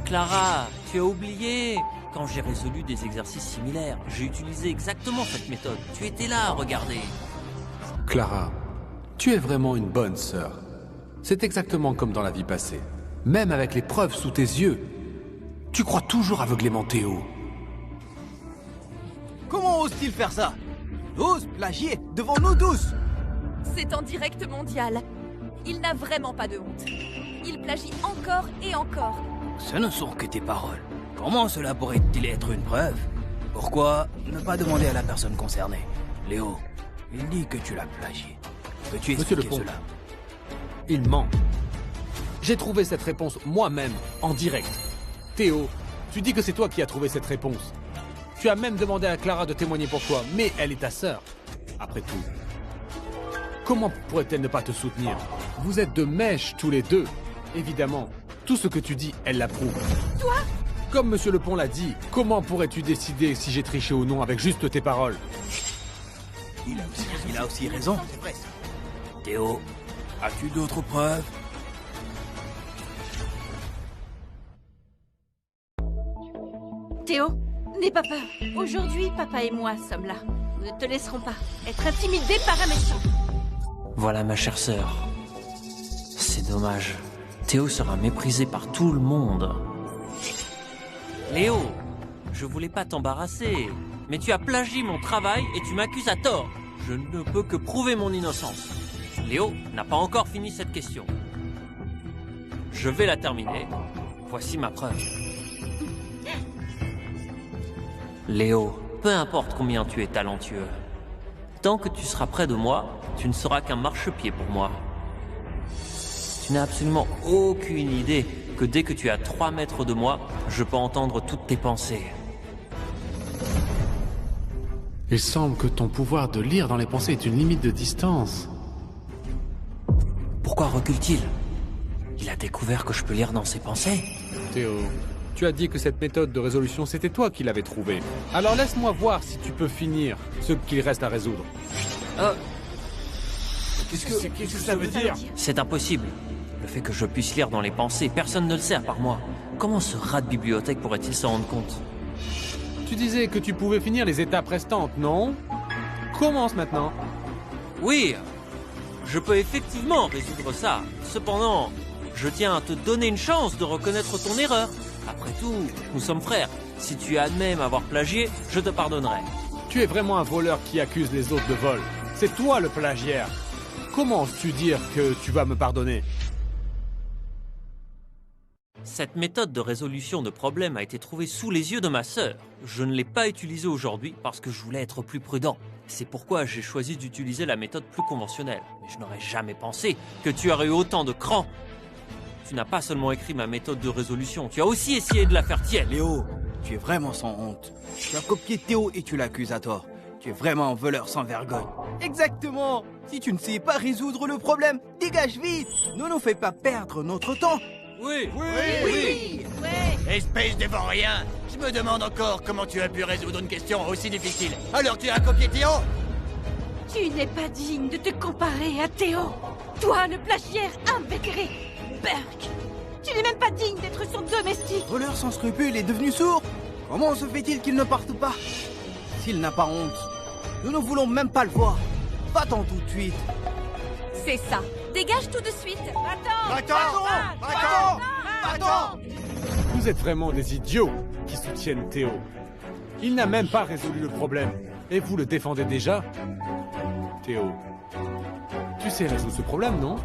Clara, tu as oublié. Quand j'ai résolu des exercices similaires, j'ai utilisé exactement cette méthode. Tu étais là à regarder. Clara, tu es vraiment une bonne sœur. C'est exactement comme dans la vie passée. Même avec les preuves sous tes yeux, tu crois toujours aveuglément Théo. Comment ose-t-il faire ça? Il ose plagier devant nous tous. C'est en direct mondial. Il n'a vraiment pas de honte. Il plagie encore et encore. Ce ne sont que tes paroles. Comment cela pourrait-il être une preuve? Pourquoi ne pas demander à la personne concernée? Léo, il dit que tu l'as plagié. Peux-tu Monsieur expliquer Lepont, cela? il ment. J'ai trouvé cette réponse moi-même, en direct. Théo, tu dis que c'est toi qui as trouvé cette réponse. Tu as même demandé à Clara de témoigner pour toi, mais elle est ta sœur. Après tout, comment pourrait-elle ne pas te soutenir? Vous êtes de mèche tous les deux. Évidemment, tout ce que tu dis, elle l'approuve. Toi? Comme Monsieur Lepont l'a dit, comment pourrais-tu décider si j'ai triché ou non avec juste tes paroles? Il a aussi raison. Théo, as-tu d'autres preuves? Théo, n'aie pas peur. Aujourd'hui, papa et moi sommes là. Nous ne te laisserons pas être intimidé par un méchant. Voilà ma chère sœur. C'est dommage. Théo sera méprisé par tout le monde. Léo, je voulais pas t'embarrasser, mais tu as plagié mon travail et tu m'accuses à tort. Je ne peux que prouver mon innocence. Léo n'a pas encore fini cette question. Je vais la terminer. Voici ma preuve. Léo, peu importe combien tu es talentueux, tant que tu seras près de moi, tu ne seras qu'un marchepied pour moi. Tu n'as absolument aucune idée que dès que tu es à 3 mètres de moi, je peux entendre toutes tes pensées. Il semble que ton pouvoir de lire dans les pensées est une limite de distance. Pourquoi recule-t-il? Il a découvert que je peux lire dans ses pensées. Théo, tu as dit que cette méthode de résolution, c'était toi qui l'avais trouvée. Alors laisse-moi voir si tu peux finir ce qu'il reste à résoudre. Qu'est-ce que ça veut dire? C'est impossible. Le fait que je puisse lire dans les pensées, personne ne le sait à part moi. Comment ce rat de bibliothèque pourrait-il s'en rendre compte? Tu disais que tu pouvais finir les étapes restantes, non? Commence maintenant. Oui, je peux effectivement résoudre ça. Cependant, je tiens à te donner une chance de reconnaître ton erreur. Après tout, nous sommes frères. Si tu admets m'avoir plagié, je te pardonnerai. Tu es vraiment un voleur qui accuse les autres de vol. C'est toi le plagiaire. Comment oses-tu dire que tu vas me pardonner? Cette méthode de résolution de problèmes a été trouvée sous les yeux de ma sœur. Je ne l'ai pas utilisée aujourd'hui parce que je voulais être plus prudent. C'est pourquoi j'ai choisi d'utiliser la méthode plus conventionnelle. Mais je n'aurais jamais pensé que tu aurais eu autant de cran. Tu n'as pas seulement écrit ma méthode de résolution, tu as aussi essayé de la faire tienne. Léo, tu es vraiment sans honte. Tu as copié Théo et tu l'accuses à tort. Tu es vraiment un voleur sans vergogne. Exactement. Si tu ne sais pas résoudre le problème, dégage vite. Ne nous fais pas perdre notre temps. Oui. Espèce de vaurien. Je me demande encore comment tu as pu résoudre une question aussi difficile. Alors tu as copié Théo? Tu n'es pas digne de te comparer à Théo. Toi, le plagiaire invétéré. Burke, tu n'es même pas digne d'être son domestique. Voleur sans scrupules est devenu sourd. Comment se fait-il qu'il ne parte pas? S'il n'a pas honte, nous ne voulons même pas le voir. Va-t'en tout de suite. C'est ça. Dégage tout de suite. Attends. Vous êtes vraiment des idiots qui soutiennent Théo. Il n'a même pas résolu le problème. Et vous le défendez déjà? Théo, Tu sais résoudre ce problème, non?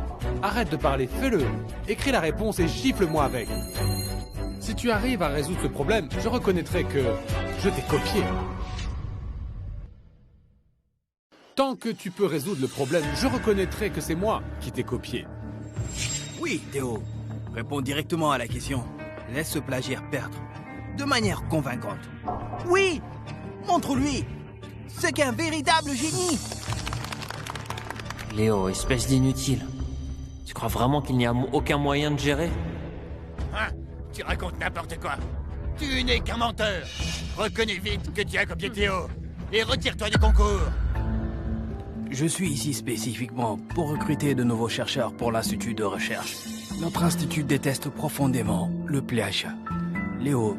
Arrête de parler, fais-le. Écris la réponse et gifle-moi avec. Si tu arrives à résoudre ce problème, je reconnaîtrai que je t'ai copié. Tant que tu peux résoudre le problème, je reconnaîtrai que c'est moi qui t'ai copié. Oui, Théo. Réponds directement à la question. Laisse ce plagiaire perdre. De manière convaincante. Oui! Montre-lui ce qu'est un véritable génie! Léo, espèce d'inutile. Tu crois vraiment qu'il n'y a aucun moyen de gérer? Hein? Tu racontes n'importe quoi. Tu n'es qu'un menteur. Reconnais vite que tu as copié Théo. Et retire-toi du concours. Je suis ici spécifiquement pour recruter de nouveaux chercheurs pour l'Institut de recherche. Notre institut déteste profondément le plagiat. Léo,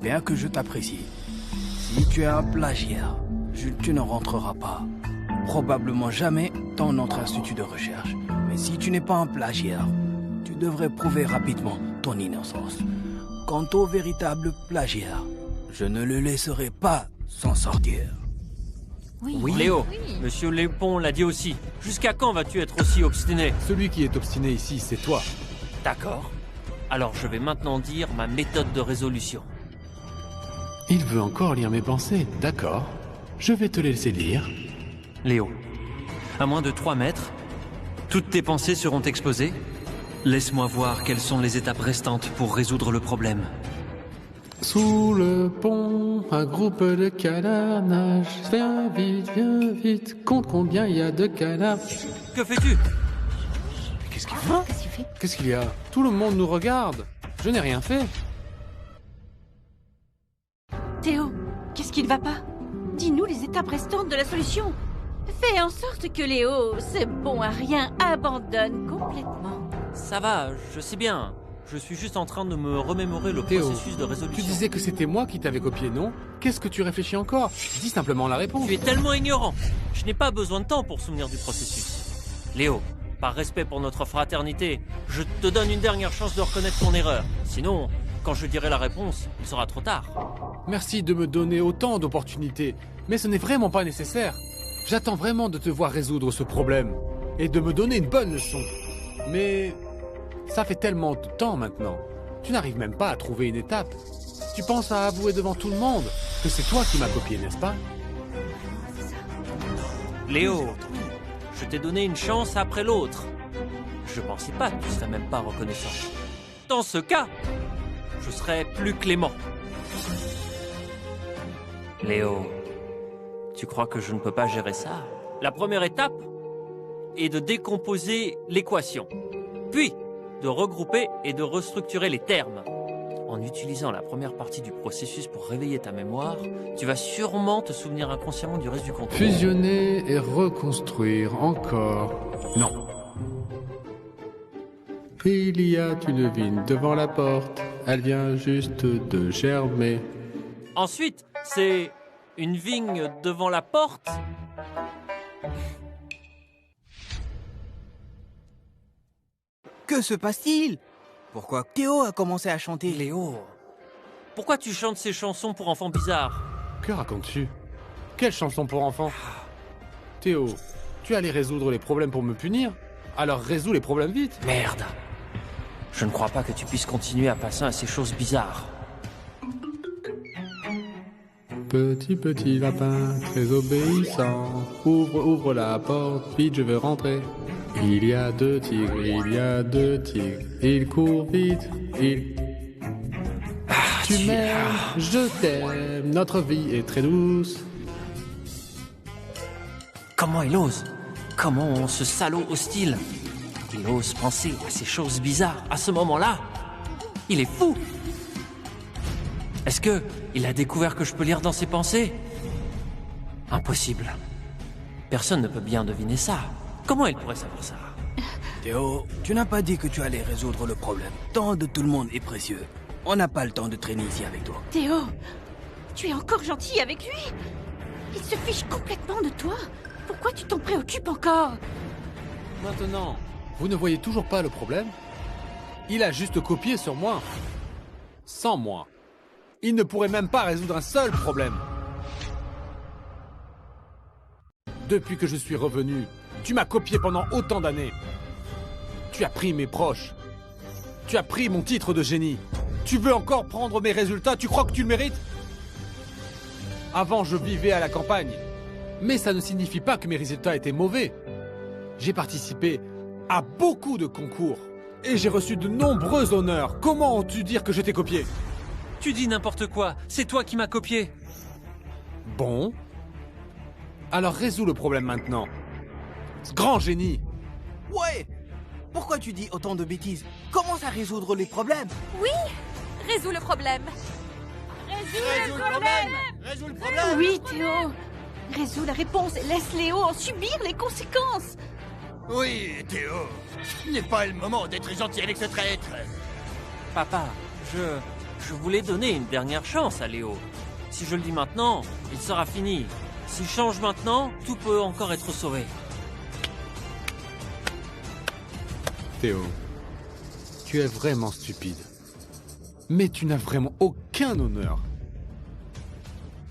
bien que je t'apprécie, si tu es un plagiaire, tu ne rentreras pas. Probablement jamais dans notre institut de recherche. Mais si tu n'es pas un plagiaire, tu devrais prouver rapidement ton innocence. Quant au véritable plagiaire, je ne le laisserai pas s'en sortir. Oui. Léo, Monsieur Lépon l'a dit aussi. Jusqu'à quand vas-tu être aussi obstiné? Celui qui est obstiné ici, c'est toi. D'accord. Alors je vais maintenant dire ma méthode de résolution. Il veut encore lire mes pensées, d'accord. Je vais te laisser lire. Léo, à moins de 3 mètres, toutes tes pensées seront exposées. Laisse-moi voir quelles sont les étapes restantes pour résoudre le problème. Sous le pont, un groupe de canards nage. Viens vite, compte combien il y a de canards. Que fais-tu? Qu'est-ce qu'il fait? Qu'est-ce qu'il y a? Tout le monde nous regarde. Je n'ai rien fait. Théo, qu'est-ce qui ne va pas? Dis-nous les étapes restantes de la solution. Fais en sorte que Léo, ce bon à rien, abandonne complètement. Ça va, je sais bien. Je suis juste en train de me remémorer le Théo, processus de résolution. Tu disais que c'était moi qui t'avais copié, non? Qu'est-ce que tu réfléchis encore? Dis simplement la réponse. Tu es tellement ignorant. Je n'ai pas besoin de temps pour souvenir du processus. Léo, par respect pour notre fraternité, je te donne une dernière chance de reconnaître ton erreur. Sinon, quand je dirai la réponse, il sera trop tard. Merci de me donner autant d'opportunités, mais ce n'est vraiment pas nécessaire. J'attends vraiment de te voir résoudre ce problème et de me donner une bonne leçon. Mais ça fait tellement de temps maintenant. Tu n'arrives même pas à trouver une étape. Tu penses à avouer devant tout le monde que c'est toi qui m'as copié, n'est-ce pas? Léo, je t'ai donné une chance après l'autre. Je pensais pas que tu serais même pas reconnaissant. Dans ce cas, je serais plus clément. Léo, tu crois que je ne peux pas gérer ça? La première étape est de décomposer l'équation, puis de regrouper et de restructurer les termes. En utilisant la première partie du processus pour réveiller ta mémoire, tu vas sûrement te souvenir inconsciemment du reste du contenu. Fusionner et reconstruire encore. Non. Il y a une vigne devant la porte. Elle vient juste de germer. Ensuite, c'est une vigne devant la porte. Que se passe-t-il? Pourquoi Théo a commencé à chanter? Léo, pourquoi tu chantes ces chansons pour enfants bizarres? Que racontes-tu? Quelle chanson pour enfants? Théo, tu allais résoudre les problèmes pour me punir? Alors résous les problèmes vite. Merde. Je ne crois pas que tu puisses continuer à passer à ces choses bizarres. Petit lapin, très obéissant, ouvre la porte, vite je veux rentrer. Il y a 2 tigres, ils courent vite, Tu m'aimes, je t'aime, notre vie est très douce. Comment il ose? Comment ce salaud hostile? Il ose penser à ces choses bizarres à ce moment-là? Il est fou! Est-ce que il a découvert que je peux lire dans ses pensées? Impossible. Personne ne peut bien deviner ça. Comment il pourrait savoir ça? Théo, tu n'as pas dit que tu allais résoudre le problème. Le temps de tout le monde est précieux. On n'a pas le temps de traîner ici avec toi. Théo, tu es encore gentil avec lui? Il se fiche complètement de toi. Pourquoi tu t'en préoccupes encore? Maintenant, vous ne voyez toujours pas le problème? Il a juste copié sur moi. Sans moi. Il ne pourrait même pas résoudre un seul problème. Depuis que je suis revenu, Tu m'as copié pendant autant d'années. Tu as pris mes proches. Tu as pris mon titre de génie. Tu veux encore prendre mes résultats? Tu crois que tu le mérites? Avant, je vivais à la campagne. Mais ça ne signifie pas que mes résultats étaient mauvais. J'ai participé à beaucoup de concours. Et j'ai reçu de nombreux honneurs. Comment oses-tu dire que je t'ai copié? Tu dis n'importe quoi. C'est toi qui m'as copié. Bon. Alors résous le problème maintenant. Grand génie. Ouais. Pourquoi tu dis autant de bêtises? Commence à résoudre les problèmes. Oui, résous le problème. Résous le problème. Résous le problème. Oui, Théo. Résous la réponse et laisse Léo en subir les conséquences. Oui, Théo. Ce n'est pas le moment d'être gentil avec ce traître. Papa, je voulais donner une dernière chance à Léo. Si je le dis maintenant, il sera fini. S'il change maintenant, tout peut encore être sauvé. Théo, tu es vraiment stupide. Mais tu n'as vraiment aucun honneur.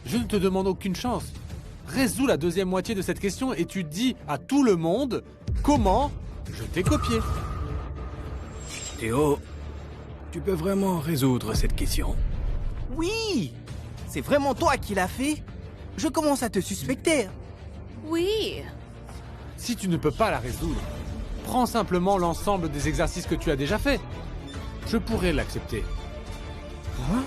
Je ne te demande aucune chance. Résous la deuxième moitié de cette question et tu dis à tout le monde comment je t'ai copié. Théo, tu peux vraiment résoudre cette question? Oui. C'est vraiment toi qui l'as fait? Je commence à te suspecter. Oui. Si tu ne peux pas la résoudre, prends simplement l'ensemble des exercices que tu as déjà faits. Je pourrais l'accepter. Hein?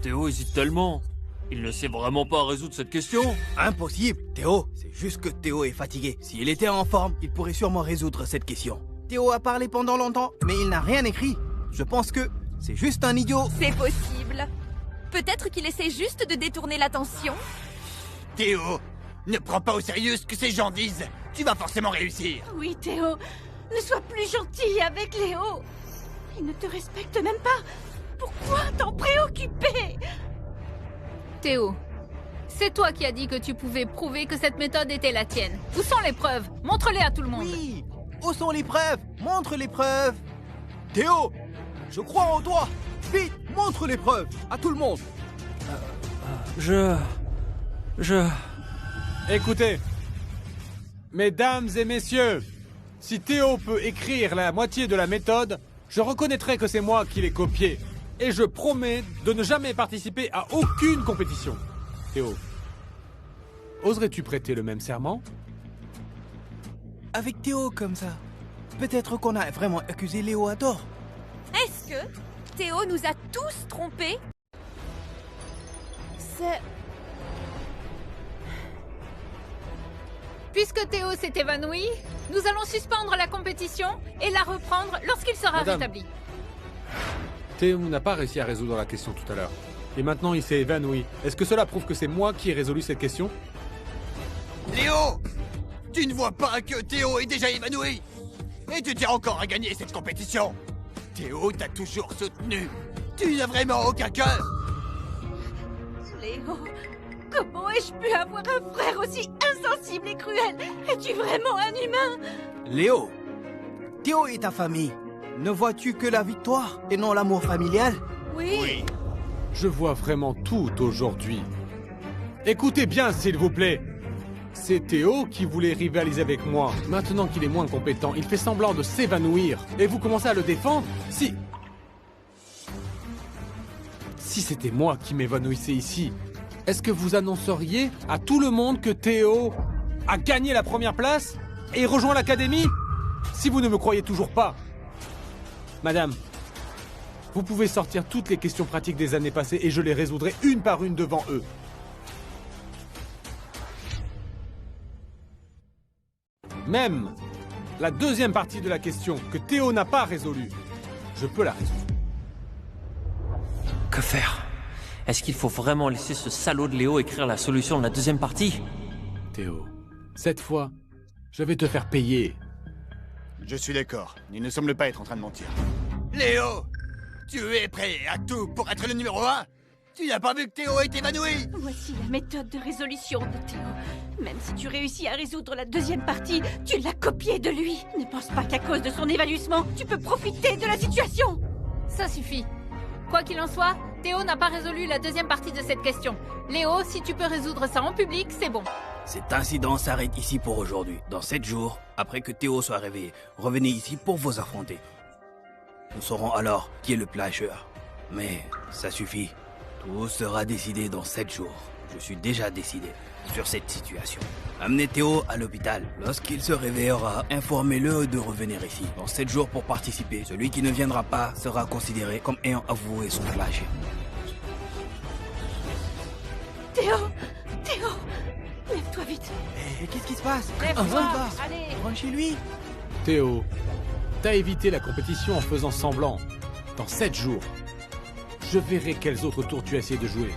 Théo hésite tellement. Il ne sait vraiment pas résoudre cette question. Impossible, Théo. C'est juste que Théo est fatigué. S'il était en forme, il pourrait sûrement résoudre cette question. Théo a parlé pendant longtemps, mais il n'a rien écrit. Je pense que c'est juste un idiot. C'est possible. Peut-être qu'il essaie juste de détourner l'attention. Théo, ne prends pas au sérieux ce que ces gens disent. Tu vas forcément réussir. Oui, Théo. Ne sois plus gentil avec Léo. Il ne te respecte même pas. Pourquoi t'en préoccuper? Théo, c'est toi qui as dit que tu pouvais prouver que cette méthode était la tienne. Où sont les preuves? Montre-les à tout le monde. Oui. Où sont les preuves? Montre les preuves. Théo, je crois en toi. Vite, montre les preuves à tout le monde. Écoutez, mesdames et messieurs, si Théo peut écrire la moitié de la méthode, je reconnaîtrai que c'est moi qui l'ai copié. Et je promets de ne jamais participer à aucune compétition. Théo, oserais-tu prêter le même serment? Avec Théo comme ça, peut-être qu'on a vraiment accusé Léo à tort. Est-ce que Théo nous a tous trompés? C'est... Puisque Théo s'est évanoui, nous allons suspendre la compétition et la reprendre lorsqu'il sera Madame. rétabli. Théo n'a pas réussi à résoudre la question tout à l'heure. Et maintenant il s'est évanoui. Est-ce que cela prouve que c'est moi qui ai résolu cette question? Léo, tu ne vois pas que Théo est déjà évanoui? Et tu tiens encore à gagner cette compétition. Théo t'a toujours soutenu. Tu n'as vraiment aucun cœur. Léo, comment ai-je pu avoir un frère aussi insensible et cruel? Es-tu vraiment un humain? Léo, Théo est ta famille. Ne vois-tu que la victoire et non l'amour familial? Oui. Je vois vraiment tout aujourd'hui. Écoutez bien, s'il vous plaît. C'est Théo qui voulait rivaliser avec moi. Maintenant qu'il est moins compétent, il fait semblant de s'évanouir. Et vous commencez à le défendre? Si c'était moi qui m'évanouissais ici, est-ce que vous annonceriez à tout le monde que Théo a gagné la première place et rejoint l'académie? Si vous ne me croyez toujours pas. Madame, vous pouvez sortir toutes les questions pratiques des années passées et je les résoudrai une par une devant eux. Même la deuxième partie de la question que Théo n'a pas résolue, je peux la résoudre. Que faire? Est-ce qu'il faut vraiment laisser ce salaud de Léo écrire la solution de la deuxième partie? Théo, cette fois, je vais te faire payer. Je suis d'accord. Il ne semble pas être en train de mentir. Léo, tu es prêt à tout pour être le numéro 1? Tu n'as pas vu que Théo est évanoui? Voici la méthode de résolution de Théo. Même si tu réussis à résoudre la deuxième partie, tu l'as copié de lui. Ne pense pas qu'à cause de son évanouissement, tu peux profiter de la situation. Ça suffit. Quoi qu'il en soit, Théo n'a pas résolu la deuxième partie de cette question. Léo, si tu peux résoudre ça en public, c'est bon. Cet incident s'arrête ici pour aujourd'hui. Dans 7 jours, après que Théo soit réveillé, revenez ici pour vous affronter. Nous saurons alors qui est le plagieur. Mais ça suffit. Tout sera décidé dans 7 jours. Je suis déjà décidé sur cette situation. Amenez Théo à l'hôpital. Lorsqu'il se réveillera, informez-le de revenir ici dans 7 jours pour participer. Celui qui ne viendra pas sera considéré comme ayant avoué son plagiat. Théo, lève-toi vite. Mais qu'est-ce qui se passe? Lève-toi, allez. Rentre chez lui. Théo, t'as évité la compétition en faisant semblant. Dans 7 jours, je verrai quels autres tours tu as essayé de jouer.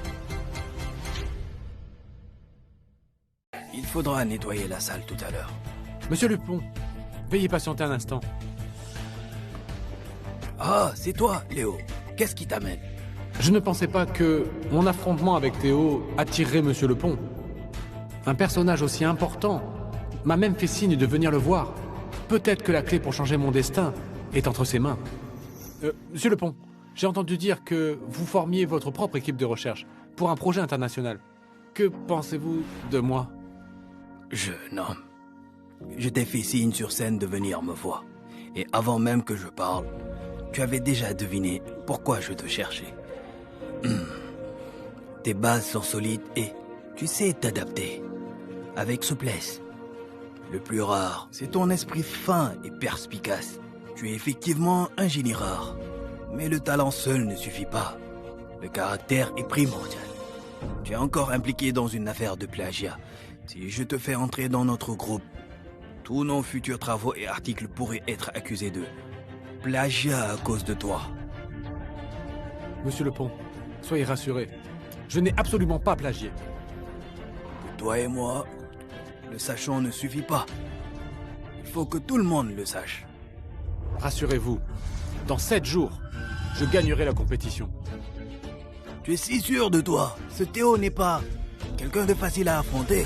Il faudra nettoyer la salle tout à l'heure. Monsieur Lupon, veuillez patienter un instant. Ah, c'est toi, Léo. Qu'est-ce qui t'amène? Je ne pensais pas que mon affrontement avec Théo attirerait Monsieur Lepont. Un personnage aussi important m'a même fait signe de venir le voir. Peut-être que la clé pour changer mon destin est entre ses mains. Monsieur Lepont, j'ai entendu dire que vous formiez votre propre équipe de recherche pour un projet international. Que pensez-vous de moi? Jeune homme, je t'ai fait signe sur scène de venir me voir. Et avant même que je parle, tu avais déjà deviné pourquoi je te cherchais. Tes bases sont solides et tu sais t'adapter. Avec souplesse. Le plus rare, c'est ton esprit fin et perspicace. Tu es effectivement un génie rare. Mais le talent seul ne suffit pas. Le caractère est primordial. Tu es encore impliqué dans une affaire de plagiat. Si je te fais entrer dans notre groupe, tous nos futurs travaux et articles pourraient être accusés de plagiat à cause de toi. Monsieur Lepont, soyez rassuré. Je n'ai absolument pas plagié. Que toi et moi, le sachant ne suffit pas. Il faut que tout le monde le sache. Rassurez-vous, dans 7 jours, je gagnerai la compétition. Tu es si sûr de toi? Ce Théo n'est pas quelqu'un de facile à affronter.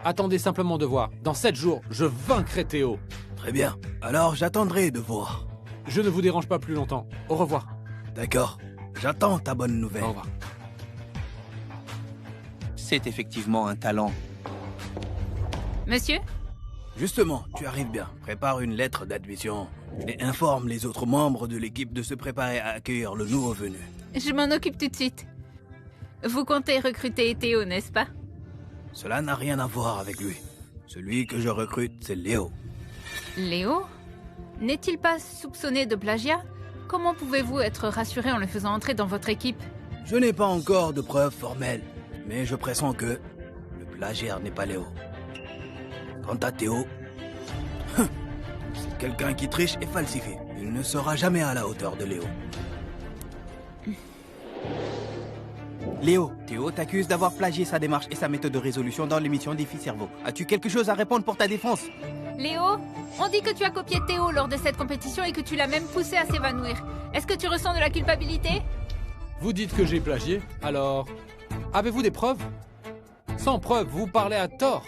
Attendez simplement de voir. Dans 7 jours, je vaincrai Théo. Très bien. Alors j'attendrai de voir. Je ne vous dérange pas plus longtemps. Au revoir. D'accord. J'attends ta bonne nouvelle. Au revoir. C'est effectivement un talent. Monsieur? Justement, tu arrives bien. Prépare une lettre d'admission et informe les autres membres de l'équipe de se préparer à accueillir le nouveau venu. Je m'en occupe tout de suite. Vous comptez recruter Théo, n'est-ce pas? Cela n'a rien à voir avec lui. Celui que je recrute, c'est Léo. Léo? N'est-il pas soupçonné de plagiat? Comment pouvez-vous être rassuré en le faisant entrer dans votre équipe? Je n'ai pas encore de preuves formelles, mais je pressens que le plagiaire n'est pas Léo. Quant à Théo, c'est quelqu'un qui triche et falsifie. Il ne sera jamais à la hauteur de Léo. Léo, Théo t'accuse d'avoir plagié sa démarche et sa méthode de résolution dans l'émission Défi Cerveau. As-tu quelque chose à répondre pour ta défense? Léo, on dit que tu as copié Théo lors de cette compétition et que tu l'as même poussé à s'évanouir. Est-ce que tu ressens de la culpabilité? Vous dites que j'ai plagié, alors avez-vous des preuves? Sans preuve, vous parlez à tort.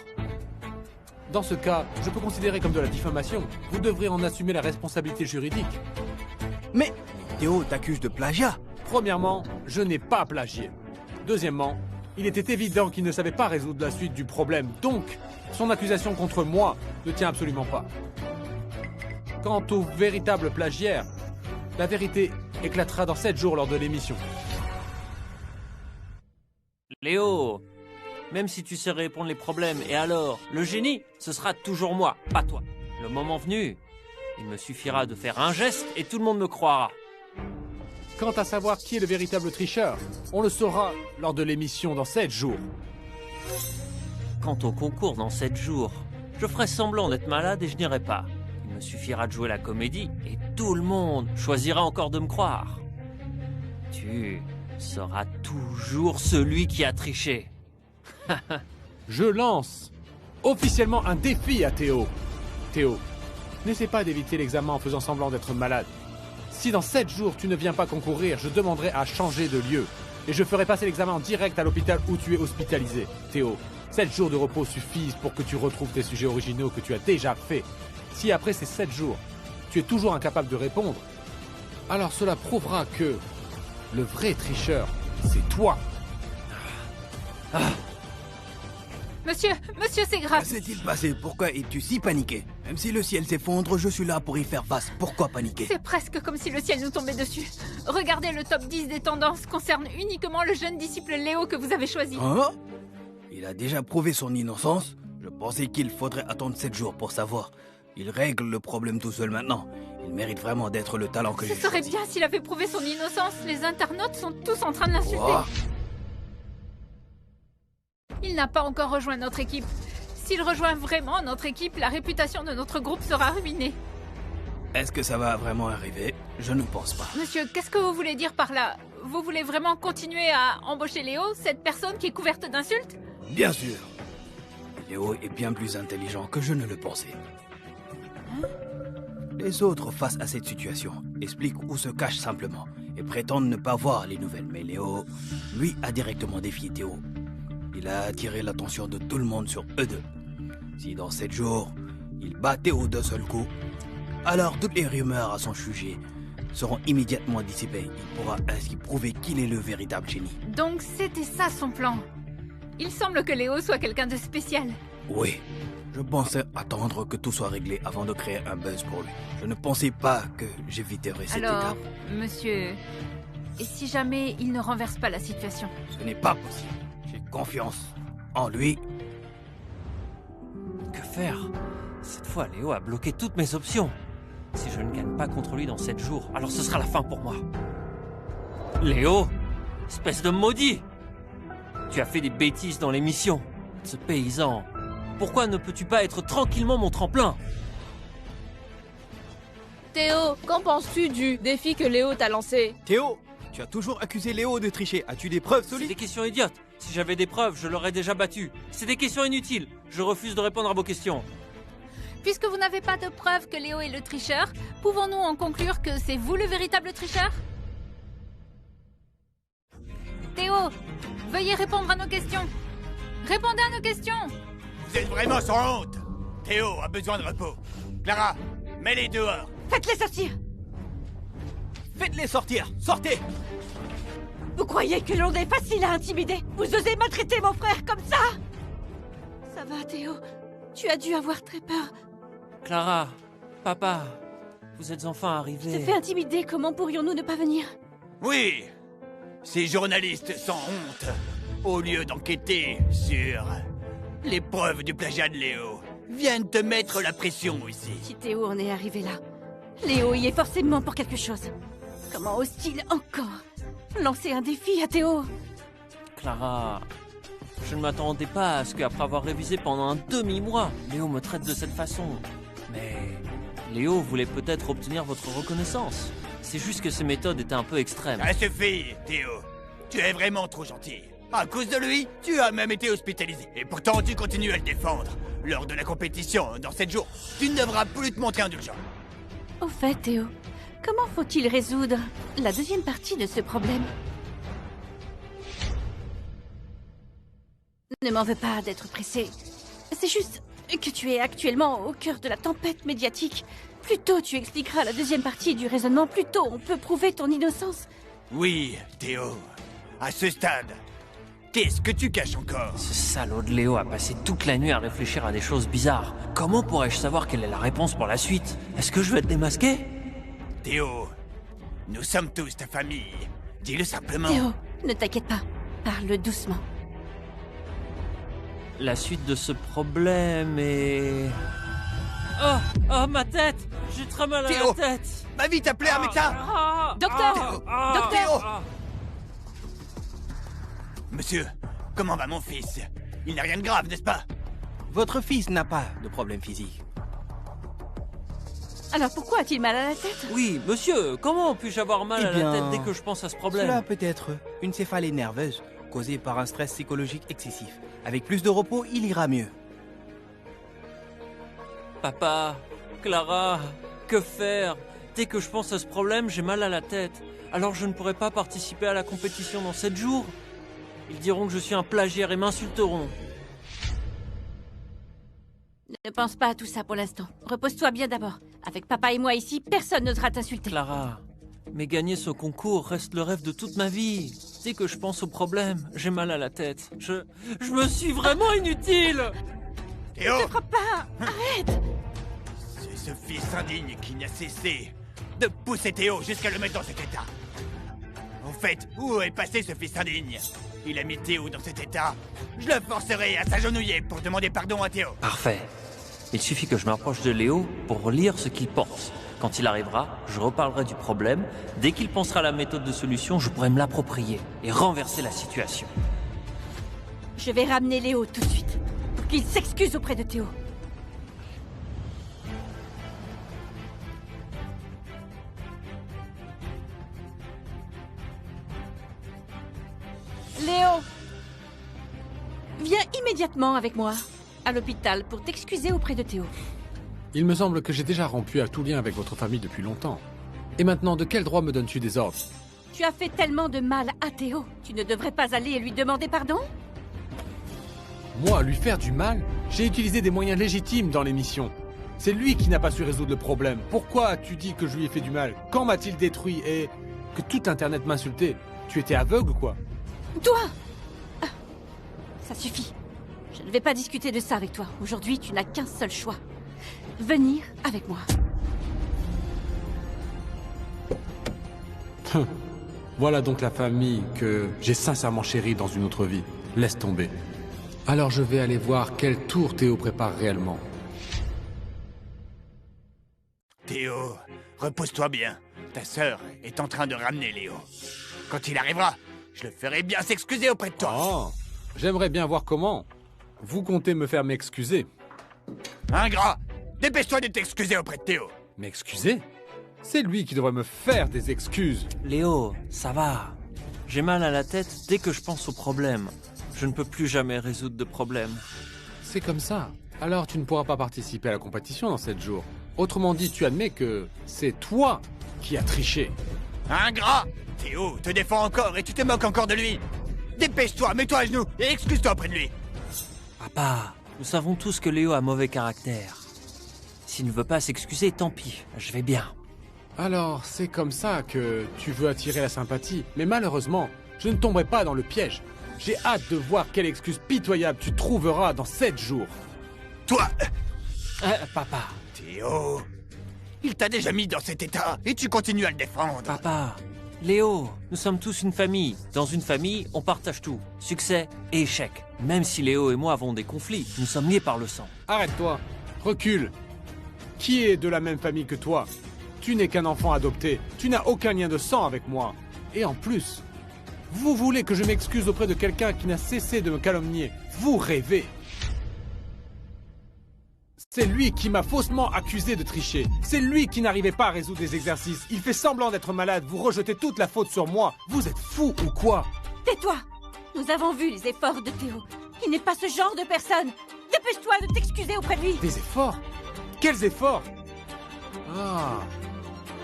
Dans ce cas, je peux considérer comme de la diffamation. Vous devrez en assumer la responsabilité juridique. Mais Théo t'accuse de plagiat. Premièrement, je n'ai pas plagié. Deuxièmement, il était évident qu'il ne savait pas résoudre la suite du problème, donc son accusation contre moi ne tient absolument pas. Quant au véritable plagiaire, la vérité éclatera dans 7 jours lors de l'émission. Léo, même si tu sais répondre les problèmes, et alors, le génie, ce sera toujours moi, pas toi. Le moment venu, il me suffira de faire un geste et tout le monde me croira. Quant à savoir qui est le véritable tricheur, on le saura lors de l'émission dans 7 jours. Quant au concours dans 7 jours, je ferai semblant d'être malade et je n'irai pas. Il me suffira de jouer la comédie et tout le monde choisira encore de me croire. Tu seras toujours celui qui a triché. Je lance officiellement un défi à Théo. Théo, n'essaie pas d'éviter l'examen en faisant semblant d'être malade. Si dans 7 jours tu ne viens pas concourir, je demanderai à changer de lieu. Et je ferai passer l'examen en direct à l'hôpital où tu es hospitalisé. Théo, 7 jours de repos suffisent pour que tu retrouves tes sujets originaux que tu as déjà faits. Si après ces 7 jours, tu es toujours incapable de répondre, alors cela prouvera que le vrai tricheur, c'est toi. Monsieur, c'est grave. Que s'est-il passé? Pourquoi es-tu si paniqué? Même si le ciel s'effondre, je suis là pour y faire face. Pourquoi paniquer? C'est presque comme si le ciel nous tombait dessus. Regardez, le top 10 des tendances concerne uniquement le jeune disciple Léo que vous avez choisi. Hein? Il a déjà prouvé son innocence? Je pensais qu'il faudrait attendre 7 jours pour savoir. Il règle le problème tout seul maintenant. Il mérite vraiment d'être le talent que j'ai Ce serait choisi. bien s'il avait prouvé son innocence. Les internautes sont tous en train de l'insulter. Quoi? Il n'a pas encore rejoint notre équipe. S'il rejoint vraiment notre équipe, la réputation de notre groupe sera ruinée. Est-ce que ça va vraiment arriver? Je ne pense pas. Monsieur, qu'est-ce que vous voulez dire par là? Vous voulez vraiment continuer à embaucher Léo, cette personne qui est couverte d'insultes? Bien sûr. Léo est bien plus intelligent que je ne le pensais. Les autres, face à cette situation, expliquent ou se cachent simplement et prétendent ne pas voir les nouvelles. Mais Léo, lui, a directement défié Théo. Il a attiré l'attention de tout le monde sur eux deux. Si dans 7 jours, il bat Théo d'un seul coup, alors toutes les rumeurs à son sujet seront immédiatement dissipées. Il pourra ainsi prouver qu'il est le véritable génie. Donc c'était ça son plan. Il semble que Léo soit quelqu'un de spécial. Oui, je pensais attendre que tout soit réglé avant de créer un buzz pour lui. Je ne pensais pas que j'éviterais cette Alors, étape. monsieur, et si jamais il ne renverse pas la situation? Ce n'est pas possible. J'ai confiance en lui. Que faire? Cette fois, Léo a bloqué toutes mes options. Si je ne gagne pas contre lui dans 7 jours, alors ce sera la fin pour moi. Léo, espèce de maudit! Tu as fait des bêtises dans l'émission. Ce paysan, pourquoi ne peux-tu pas être tranquillement mon tremplin? Théo, qu'en penses-tu du défi que Léo t'a lancé? Théo, tu as toujours accusé Léo de tricher. As-tu des preuves C'est solides? des questions idiotes. Si j'avais des preuves, je l'aurais déjà battu. C'est des questions inutiles. Je refuse de répondre à vos questions. Puisque vous n'avez pas de preuve que Léo est le tricheur, pouvons-nous en conclure que c'est vous le véritable tricheur? Théo, veuillez répondre à nos questions. Répondez à nos questions. Vous êtes vraiment sans honte. Théo a besoin de repos. Clara, mets-les dehors. Faites-les sortir! Faites-les sortir. Sortez. Vous croyez que l'on est facile à intimider? Vous osez maltraiter mon frère comme ça? Ça va, Théo? Tu as dû avoir très peur. Clara, papa, vous êtes enfin Je arrivés. te fais intimider, comment pourrions-nous ne pas venir? Oui, ces journalistes sans honte, au lieu d'enquêter sur les preuves du plagiat de Léo, viennent te mettre la pression ici. Si Théo en est arrivé là, Léo y est forcément pour quelque chose. Comment ose-t-il encore lancer un défi à Théo? Clara, je ne m'attendais pas à ce qu'après avoir révisé pendant un demi-mois, Léo me traite de cette façon. Mais Léo voulait peut-être obtenir votre reconnaissance. C'est juste que ses méthodes étaient un peu extrêmes. Ça suffit, Théo. Tu es vraiment trop gentil. À cause de lui, tu as même été hospitalisé. Et pourtant, tu continues à le défendre. Lors de la compétition, dans 7 jours, tu ne devras plus te montrer indulgent. Au fait, Théo, comment faut-il résoudre la deuxième partie de ce problème? Ne m'en veux pas d'être pressé. C'est juste que tu es actuellement au cœur de la tempête médiatique. Plus tôt tu expliqueras la deuxième partie du raisonnement, plus tôt on peut prouver ton innocence. Oui, Théo. À ce stade, qu'est-ce que tu caches encore? Ce salaud de Léo a passé toute la nuit à réfléchir à des choses bizarres. Comment pourrais-je savoir quelle est la réponse pour la suite? Est-ce que je vais être démasqué? Théo, nous sommes tous ta famille. Dis-le simplement. Théo, ne t'inquiète pas. Parle doucement. La suite de ce problème est... Oh, ma tête! J'ai très mal à Théo, la tête! Va vite appeler un médecin! Docteur! Docteur! Monsieur, comment va mon fils? Il n'a rien de grave, n'est-ce pas? Votre fils n'a pas de problème physique. Alors pourquoi a-t-il mal à la tête? Oui, monsieur, comment puis-je avoir mal Eh à la bien, tête dès que je pense à ce problème? Cela peut être une céphalée nerveuse causée par un stress psychologique excessif. Avec plus de repos, il ira mieux. Papa, Clara, que faire? Dès que je pense à ce problème, j'ai mal à la tête. Alors je ne pourrai pas participer à la compétition dans 7 jours. Ils diront que je suis un plagiaire et m'insulteront. Ne pense pas à tout ça pour l'instant. Repose-toi bien d'abord. Avec papa et moi ici, personne n'osera t'insulter. Clara, Mais gagner ce concours reste le rêve de toute ma vie. Dès que je pense au problème, j'ai mal à la tête. Je me suis vraiment inutile. Théo! Ne te frappe pas! Arrête! C'est ce fils indigne qui n'a cessé de pousser Théo jusqu'à le mettre dans cet état. En fait, où est passé ce fils indigne? Il a mis Théo dans cet état. Je le forcerai à s'agenouiller pour demander pardon à Théo. Parfait. Il suffit que je m'approche de Léo pour lire ce qu'il pense. Quand il arrivera, je reparlerai du problème. Dès qu'il pensera à la méthode de solution, je pourrai me l'approprier et renverser la situation. Je vais ramener Léo tout de suite, pour qu'il s'excuse auprès de Théo. Léo! Viens immédiatement avec moi, à l'hôpital, pour t'excuser auprès de Théo. Il me semble que j'ai déjà rompu à tout lien avec votre famille depuis longtemps. Et maintenant, de quel droit me donnes-tu des ordres? Tu as fait tellement de mal à Théo. Tu ne devrais pas aller et lui demander pardon? Moi, lui faire du mal? J'ai utilisé des moyens légitimes dans l'émission. C'est lui qui n'a pas su résoudre le problème. Pourquoi as-tu dit que je lui ai fait du mal? Quand m'a-t-il détruit et que tout Internet m'insultait? Tu étais aveugle ou quoi? Toi! Ah, ça suffit. Je ne vais pas discuter de ça avec toi. Aujourd'hui, tu n'as qu'un seul choix. Venir avec moi. Voilà donc la famille que j'ai sincèrement chérie dans une autre vie. Laisse tomber. Alors je vais aller voir quel tour Théo prépare réellement. Théo, repose-toi bien. Ta sœur est en train de ramener Léo. Quand il arrivera, je le ferai bien s'excuser auprès de toi. Oh, j'aimerais bien voir comment. Vous comptez me faire m'excuser. Ingrat, dépêche-toi de t'excuser auprès de Théo. M'excuser? C'est lui qui devrait me faire des excuses. Léo, ça va. J'ai mal à la tête dès que je pense au problème. Je ne peux plus jamais résoudre de problème. C'est comme ça. Alors tu ne pourras pas participer à la compétition dans 7 jours. Autrement dit, tu admets que c'est toi qui as triché. Ingrat! Théo te défend encore et tu te moques encore de lui. Dépêche-toi, mets-toi à genoux et excuse-toi auprès de lui. Papa, nous savons tous que Léo a mauvais caractère. S'il ne veut pas s'excuser, tant pis, je vais bien. Alors, c'est comme ça que tu veux attirer la sympathie. Mais malheureusement, je ne tomberai pas dans le piège. J'ai hâte de voir quelle excuse pitoyable tu trouveras dans 7 jours. Toi! Papa. Théo, il t'a déjà mis dans cet état et tu continues à le défendre. Papa, Léo, nous sommes tous une famille. Dans une famille, on partage tout. Succès et échec. Même si Léo et moi avons des conflits, nous sommes liés par le sang. Arrête-toi. Recule. Qui est de la même famille que toi? Tu n'es qu'un enfant adopté. Tu n'as aucun lien de sang avec moi. Et en plus, vous voulez que je m'excuse auprès de quelqu'un qui n'a cessé de me calomnier. Vous rêvez. C'est lui qui m'a faussement accusé de tricher. C'est lui qui n'arrivait pas à résoudre les exercices. Il fait semblant d'être malade. Vous rejetez toute la faute sur moi. Vous êtes fou ou quoi? Tais-toi! Nous avons vu les efforts de Théo. Il n'est pas ce genre de personne. Dépêche-toi de t'excuser auprès de lui. Des efforts? Quels efforts? Ah,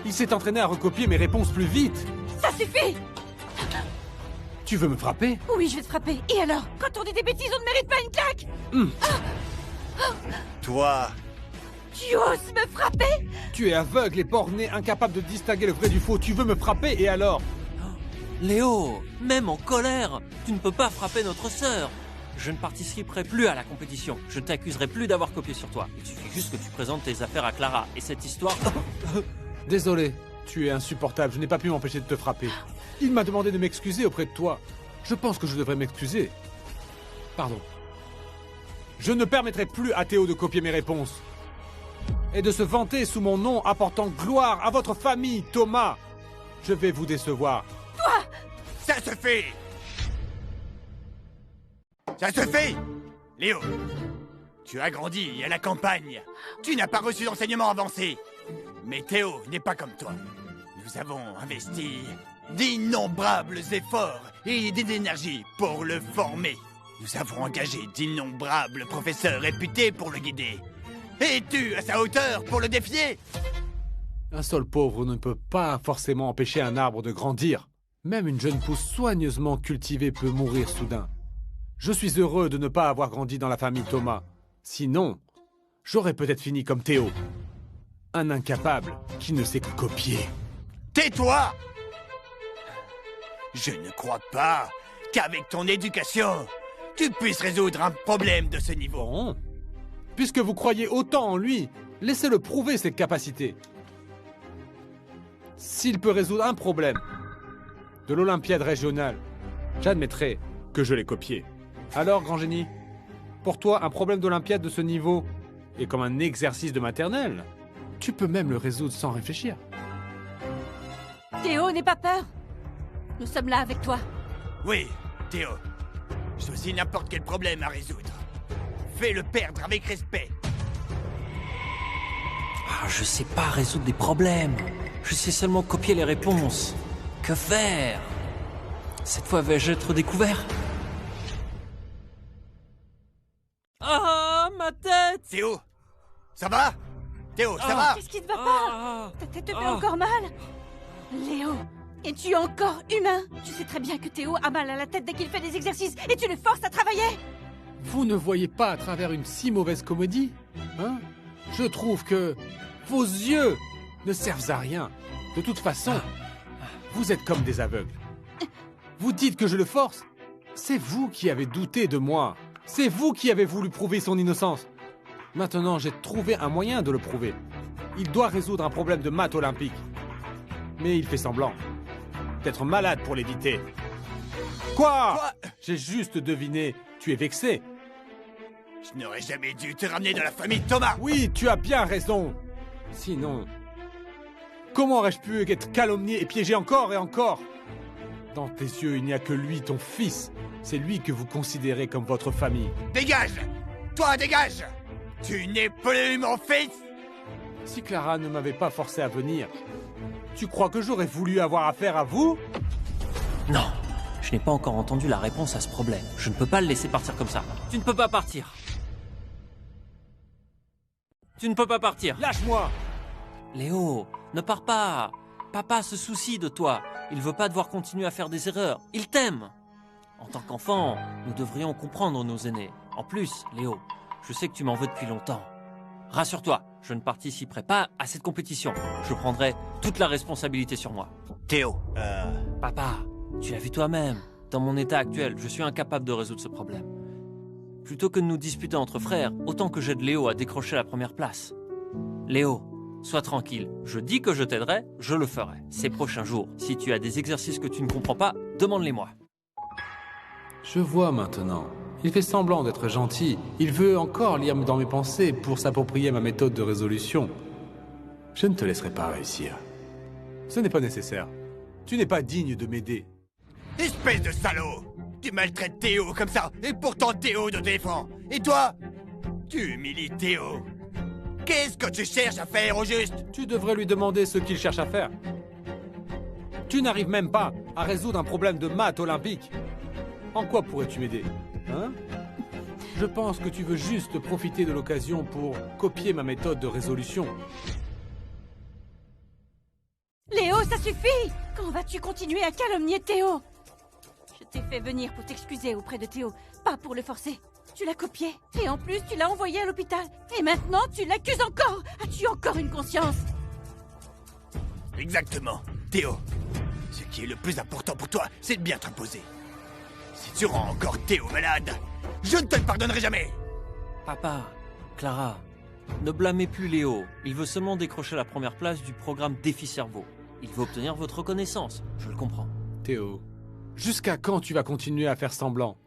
il s'est entraîné à recopier mes réponses plus vite. Ça suffit! Tu veux me frapper? Oui, je vais te frapper. Et alors? Quand on dit des bêtises, on ne mérite pas une claque! Toi, Tu oses me frapper? Tu es aveugle et borné, incapable de distinguer le vrai du faux. Tu veux me frapper et alors? Léo, même en colère, tu ne peux pas frapper notre sœur. Je ne participerai plus à la compétition. Je ne t'accuserai plus d'avoir copié sur toi. Il suffit juste que tu présentes tes affaires à Clara. Et cette histoire... Désolé, tu es insupportable. Je n'ai pas pu m'empêcher de te frapper. Il m'a demandé de m'excuser auprès de toi. Je pense que je devrais m'excuser. Pardon. Je ne permettrai plus à Théo de copier mes réponses. Et de se vanter sous mon nom apportant gloire à votre famille, Thomas. Je vais vous décevoir. Toi! ça se fait! Ça se fait! Léo, tu as grandi à la campagne. Tu n'as pas reçu d'enseignement avancé. Mais Théo n'est pas comme toi. Nous avons investi d'innombrables efforts et d'énergie pour le former. Nous avons engagé d'innombrables professeurs réputés pour le guider. Es-tu à sa hauteur pour le défier? Un sol pauvre ne peut pas forcément empêcher un arbre de grandir. Même une jeune pousse soigneusement cultivée peut mourir soudain. Je suis heureux de ne pas avoir grandi dans la famille Thomas. Sinon, j'aurais peut-être fini comme Théo. Un incapable qui ne sait que copier. Tais-toi! Je ne crois pas qu'avec ton éducation, tu puisses résoudre un problème de ce niveau. Bon. Puisque vous croyez autant en lui, laissez-le prouver ses capacités. S'il peut résoudre un problème de l'Olympiade régionale, j'admettrai que je l'ai copié. Alors, grand génie, pour toi, un problème d'Olympiade de ce niveau est comme un exercice de maternelle. Tu peux même le résoudre sans réfléchir. Théo, n'aie pas peur. Nous sommes là avec toi. Oui, Théo. Choisis n'importe quel problème à résoudre. Fais-le perdre avec respect. Ah, je sais pas résoudre des problèmes. Je sais seulement copier les réponses. Que faire? Cette fois, vais-je être découvert? Ah, ma tête! Théo, ça va? Théo, ça va? Qu'est-ce qui ne va pas? Ta tête te fait encore mal? Léo, es-tu encore humain? Tu sais très bien que Théo a mal à la tête dès qu'il fait des exercices et tu le forces à travailler. Vous ne voyez pas à travers une si mauvaise comédie, hein? Je trouve que vos yeux ne servent à rien. De toute façon, vous êtes comme des aveugles. Vous dites que je le force? C'est vous qui avez douté de moi. C'est vous qui avez voulu prouver son innocence. Maintenant, j'ai trouvé un moyen de le prouver. Il doit résoudre un problème de maths olympique. Mais il fait semblant d'être malade pour l'éviter. Quoi? J'ai juste deviné. Tu es vexé. Je n'aurais jamais dû te ramener dans la famille Thomas. Oui, tu as bien raison. Sinon, comment aurais-je pu être calomnié et piégé encore et encore? Dans tes yeux, il n'y a que lui, ton fils. C'est lui que vous considérez comme votre famille. Dégage! Toi, dégage! Tu n'es plus mon fils! Si Clara ne m'avait pas forcé à venir, tu crois que j'aurais voulu avoir affaire à vous? Non, je n'ai pas encore entendu la réponse à ce problème. Je ne peux pas le laisser partir comme ça. Tu ne peux pas partir. Tu ne peux pas partir. Lâche-moi! Léo, ne pars pas. Papa se soucie de toi. Il veut pas devoir continuer à faire des erreurs. Il t'aime. En tant qu'enfant, nous devrions comprendre nos aînés. En plus, Léo, je sais que tu m'en veux depuis longtemps. Rassure-toi, je ne participerai pas à cette compétition. Je prendrai toute la responsabilité sur moi. Théo, Papa, tu l'as vu toi-même. Dans mon état actuel, je suis incapable de résoudre ce problème. Plutôt que de nous disputer entre frères, autant que j'aide Léo à décrocher la première place. Léo, sois tranquille. Je dis que je t'aiderai, je le ferai. Ces prochains jours, si tu as des exercices que tu ne comprends pas, demande-les-moi. Je vois maintenant. Il fait semblant d'être gentil. Il veut encore lire dans mes pensées pour s'approprier ma méthode de résolution. Je ne te laisserai pas réussir. Ce n'est pas nécessaire. Tu n'es pas digne de m'aider. espèce de salaud! Tu maltraites Théo comme ça, et pourtant Théo te défend. Et toi? Tu humilies Théo. Qu'est-ce que tu cherches à faire au juste? Tu devrais lui demander ce qu'il cherche à faire. Tu n'arrives même pas à résoudre un problème de maths olympique. En quoi pourrais-tu m'aider? Hein? Je pense que tu veux juste profiter de l'occasion pour copier ma méthode de résolution. Léo, ça suffit! Quand vas-tu continuer à calomnier Théo? Je t'ai fait venir pour t'excuser auprès de Théo, pas pour le forcer. Tu l'as copié, et en plus tu l'as envoyé à l'hôpital. Et maintenant tu l'accuses encore! As-tu encore une conscience? Exactement, Théo. Ce qui est le plus important pour toi, c'est de bien t'imposer. Si tu rends encore Théo malade, je ne te le pardonnerai jamais! Papa, Clara, ne blâmez plus Léo. Il veut seulement décrocher la première place du programme Défi Cerveau. Il veut obtenir votre reconnaissance, je le comprends. Théo, jusqu'à quand tu vas continuer à faire semblant?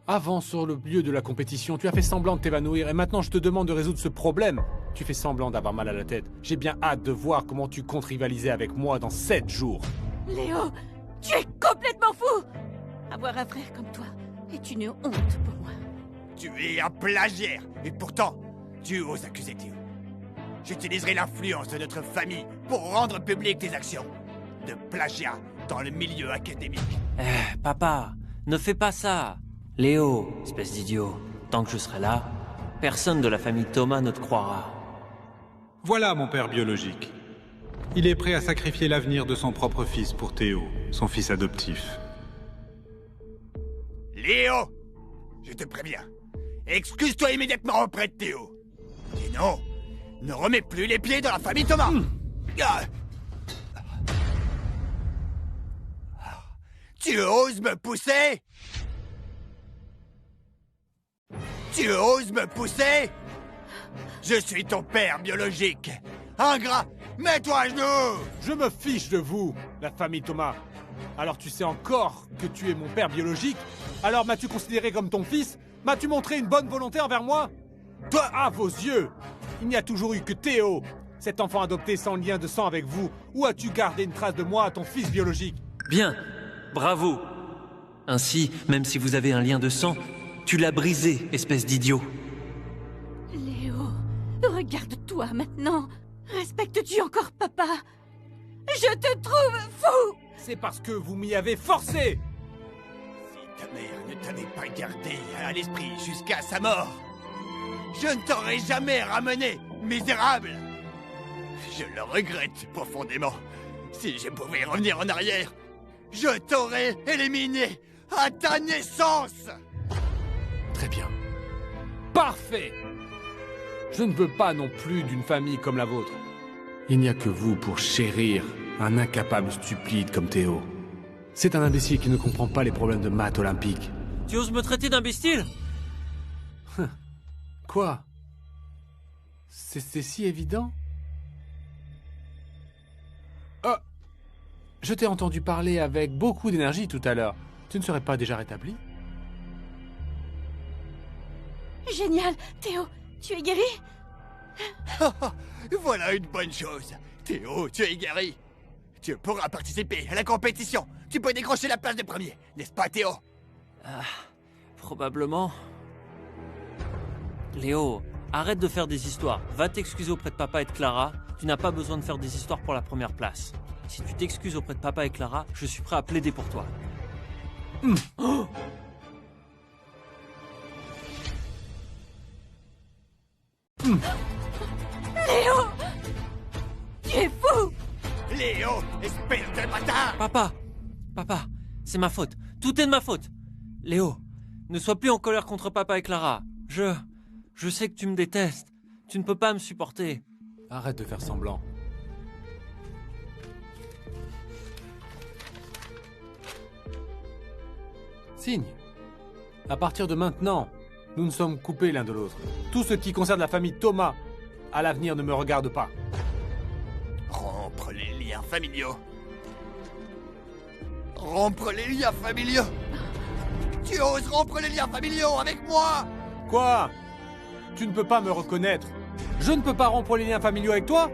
Avant, sur le lieu de la compétition, tu as fait semblant de t'évanouir et maintenant je te demande de résoudre ce problème. Tu fais semblant d'avoir mal à la tête. J'ai bien hâte de voir comment tu comptes rivaliser avec moi dans 7 jours. Léo, tu es complètement fou! Avoir un frère comme toi est une honte pour moi. Tu es un plagiaire, et pourtant, tu oses accuser Théo. J'utiliserai l'influence de notre famille pour rendre publiques tes actions de plagiat dans le milieu académique. Papa, ne fais pas ça. Léo, espèce d'idiot, tant que je serai là, personne de la famille Thomas ne te croira. Voilà mon père biologique. Il est prêt à sacrifier l'avenir de son propre fils pour Théo, son fils adoptif. Léo, je te préviens, excuse-toi immédiatement auprès de Théo. Sinon, ne remets plus les pieds dans la famille Thomas. Tu oses me pousser? Tu oses me pousser? Je suis ton père biologique. Ingrat, mets-toi à genoux! Je me fiche de vous, la famille Thomas. Alors tu sais encore que tu es mon père biologique? Alors m'as-tu considéré comme ton fils? M'as-tu montré une bonne volonté envers moi? Toi, à vos yeux, il n'y a toujours eu que Théo, cet enfant adopté sans lien de sang avec vous. Ou as-tu gardé une trace de moi à ton fils biologique? Bien, bravo. Ainsi, même si vous avez un lien de sang, tu l'as brisé, espèce d'idiot. Léo, regarde-toi maintenant. Respectes-tu encore papa? Je te trouve fou! C'est parce que vous m'y avez forcé! Si ta mère ne t'avait pas gardé à l'esprit jusqu'à sa mort, je ne t'aurais jamais ramené, misérable! Je le regrette profondément. Si je pouvais revenir en arrière, je t'aurais éliminé à ta naissance! Très bien. Parfait! Je ne veux pas non plus d'une famille comme la vôtre. Il n'y a que vous pour chérir un incapable stupide comme Théo. C'est un imbécile qui ne comprend pas les problèmes de maths olympiques. Tu oses me traiter d'imbécile? Quoi? C'est si évident? Oh! Je t'ai entendu parler avec beaucoup d'énergie tout à l'heure. Tu ne serais pas déjà rétabli? Génial! Théo, tu es guéri? Voilà une bonne chose. Théo, tu es guéri. Tu pourras participer à la compétition. Tu peux décrocher la place de premier, n'est-ce pas, Théo? Probablement. Léo, arrête de faire des histoires. Va t'excuser auprès de papa et de Clara. Tu n'as pas besoin de faire des histoires pour la première place. Si tu t'excuses auprès de papa et Clara, je suis prêt à plaider pour toi. Oh Léo! Tu es fou! Léo, espèce de bâtard! Papa, c'est ma faute. Tout est de ma faute. Léo, ne sois plus en colère contre papa et Clara. Je sais que tu me détestes. Tu ne peux pas me supporter. Arrête de faire semblant. Signe. À partir de maintenant, nous ne sommes coupés l'un de l'autre. Tout ce qui concerne la famille Thomas, à l'avenir, ne me regarde pas. Rompre les liens familiaux. Rompre les liens familiaux. Tu oses rompre les liens familiaux avec moi? Quoi? Tu ne peux pas me reconnaître. Je ne peux pas rompre les liens familiaux avec toi?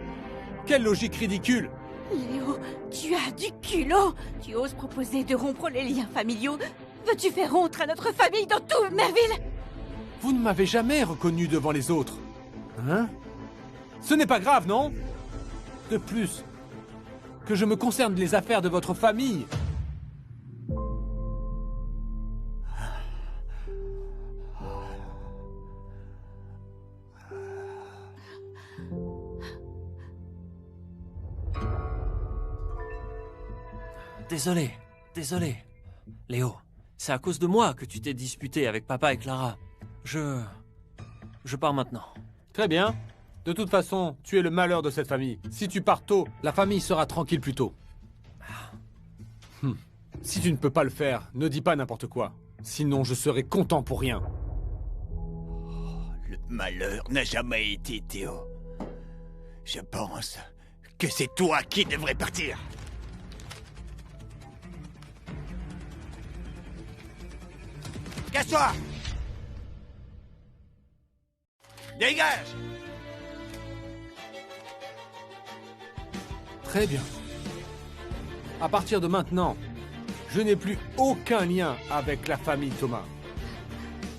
Quelle logique ridicule! Léo, tu as du culot! Tu oses proposer de rompre les liens familiaux? Veux-tu faire honte à notre famille dans tout Merville? Vous ne m'avez jamais reconnu devant les autres. Hein? Ce n'est pas grave, non? De plus, que je me concerne les affaires de votre famille. Désolé. Léo, c'est à cause de moi que tu t'es disputé avec papa et Clara. Je pars maintenant. Très bien. De toute façon, tu es le malheur de cette famille. Si tu pars tôt, la famille sera tranquille plus tôt. Si tu ne peux pas le faire, ne dis pas n'importe quoi. Sinon, je serai content pour rien. Le malheur n'a jamais été Théo. Je pense que c'est toi qui devrais partir. Casse-toi! Dégage! Très bien. À partir de maintenant, je n'ai plus aucun lien avec la famille Thomas.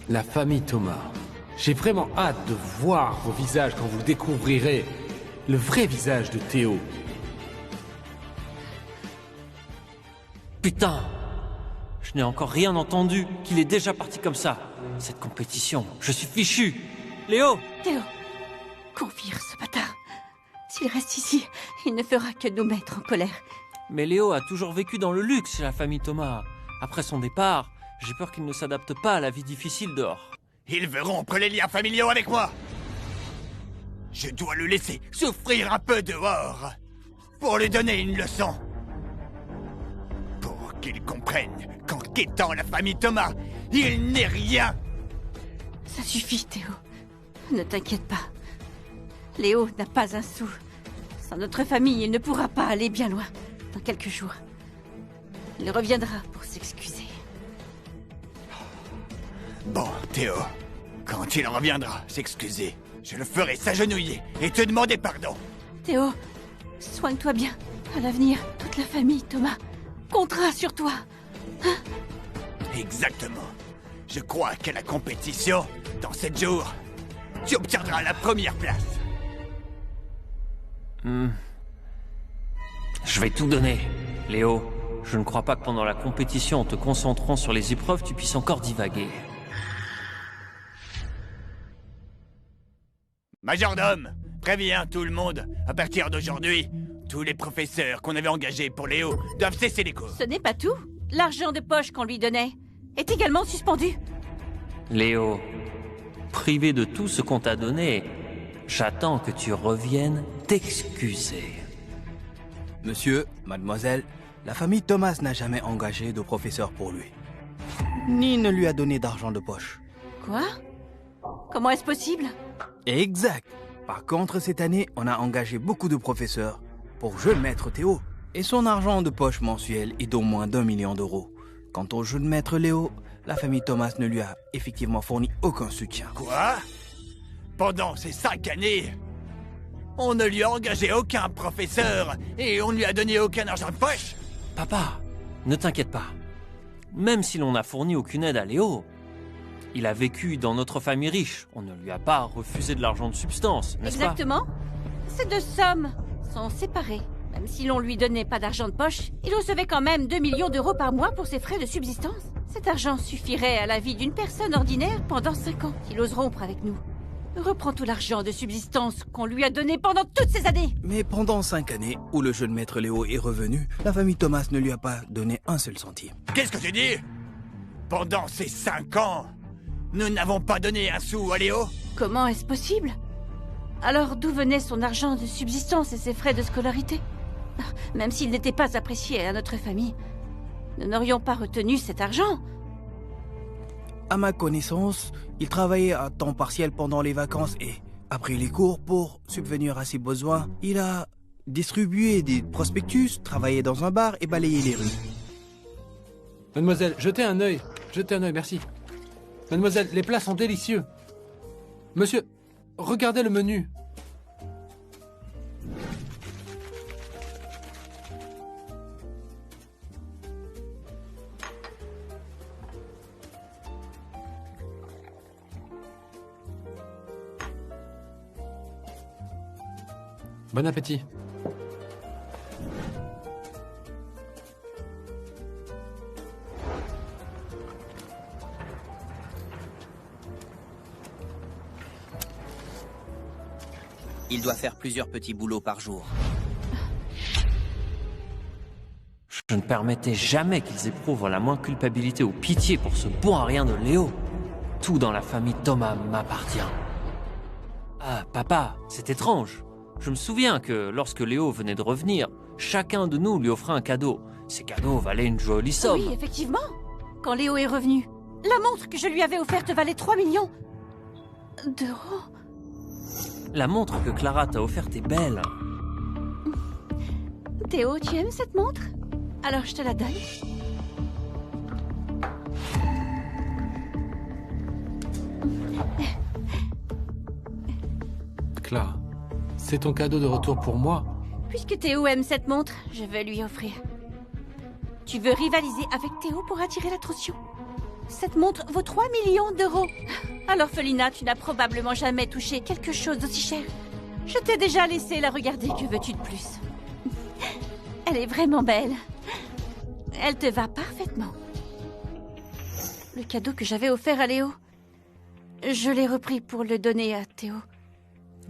La famille Thomas. J'ai vraiment hâte de voir vos visages quand vous découvrirez le vrai visage de Théo. Putain! Je n'ai encore rien entendu, qu'il est déjà parti comme ça. Cette compétition, je suis fichu. Léo! Théo, confie ce bâtard. S'il reste ici, il ne fera que nous mettre en colère. Mais Léo a toujours vécu dans le luxe chez la famille Thomas. Après son départ, j'ai peur qu'il ne s'adapte pas à la vie difficile dehors. Il veut rompre les liens familiaux avec moi. Je dois le laisser souffrir un peu dehors pour lui donner une leçon. Pour qu'ils comprennent qu'en quittant la famille Thomas, il n'est rien. Ça suffit, Théo. Ne t'inquiète pas. Léo n'a pas un sou. Sans notre famille, il ne pourra pas aller bien loin. Dans quelques jours, il reviendra pour s'excuser. Bon, Théo, quand il reviendra s'excuser, je le ferai s'agenouiller et te demander pardon. Théo, soigne-toi bien. À l'avenir, toute la famille, Thomas, comptera sur toi. Hein? Exactement. Je crois qu'à la compétition, dans 7 jours, tu obtiendras la première place. Je vais tout donner. Léo, je ne crois pas que pendant la compétition, en te concentrant sur les épreuves, tu puisses encore divaguer. Majordome, préviens tout le monde. À partir d'aujourd'hui, tous les professeurs qu'on avait engagés pour Léo doivent cesser les cours. Ce n'est pas tout. L'argent de poche qu'on lui donnait est également suspendu. Léo, privé de tout ce qu'on t'a donné, j'attends que tu reviennes t'excuser. Monsieur, mademoiselle, la famille Thomas n'a jamais engagé de professeur pour lui. Ni ne lui a donné d'argent de poche. Quoi? Comment est-ce possible? Exact. Par contre, cette année, on a engagé beaucoup de professeurs pour jeune maître Théo. Et son argent de poche mensuel est d'au moins d'1 million d'euros. Quant au jeune maître Léo, la famille Thomas ne lui a effectivement fourni aucun soutien. Quoi? Pendant ces 5 années, on ne lui a engagé aucun professeur et on ne lui a donné aucun argent de poche? Papa, ne t'inquiète pas. Même si l'on n'a fourni aucune aide à Léo, il a vécu dans notre famille riche. On ne lui a pas refusé de l'argent de substance, n'est-ce pas? Exactement. Ces deux sommes sont séparées. Même si l'on lui donnait pas d'argent de poche, il recevait quand même 2 millions d'euros par mois pour ses frais de subsistance. Cet argent suffirait à la vie d'une personne ordinaire pendant 5 ans, s'il ose rompre avec nous. Reprends tout l'argent de subsistance qu'on lui a donné pendant toutes ces années. Mais pendant 5 années, où le jeune maître Léo est revenu, la famille Thomas ne lui a pas donné un seul centime. Qu'est-ce que tu dis? Pendant ces 5 ans, nous n'avons pas donné un sou à Léo? Comment est-ce possible? Alors d'où venait son argent de subsistance et ses frais de scolarité? Même s'il n'était pas apprécié à notre famille, nous n'aurions pas retenu cet argent. À ma connaissance, il travaillait à temps partiel pendant les vacances et, après les cours, pour subvenir à ses besoins, il a distribué des prospectus, travaillé dans un bar et balayé les rues. Mademoiselle, jetez un œil, merci. Mademoiselle, les plats sont délicieux. Monsieur, regardez le menu. Bon appétit. Il doit faire plusieurs petits boulots par jour. Je ne permettais jamais qu'ils éprouvent la moindre culpabilité ou pitié pour ce bon à rien de Léo. Tout dans la famille Thomas m'appartient. Ah, papa, c'est étrange. Je me souviens que lorsque Léo venait de revenir, chacun de nous lui offrait un cadeau. Ces cadeaux valaient une jolie somme. Oui, effectivement. Quand Léo est revenu, la montre que je lui avais offerte valait 3 millions d'euros. La montre que Clara t'a offerte est belle. Théo, tu aimes cette montre? Alors je te la donne. Clara, c'est ton cadeau de retour pour moi? Puisque Théo aime cette montre, je vais lui offrir. Tu veux rivaliser avec Théo pour attirer l'attention? Cette montre vaut 3 millions d'euros. Alors, Felina, tu n'as probablement jamais touché quelque chose d'aussi cher. Je t'ai déjà laissé la regarder, que veux-tu de plus? Elle est vraiment belle. Elle te va parfaitement. Le cadeau que j'avais offert à Léo, je l'ai repris pour le donner à Théo.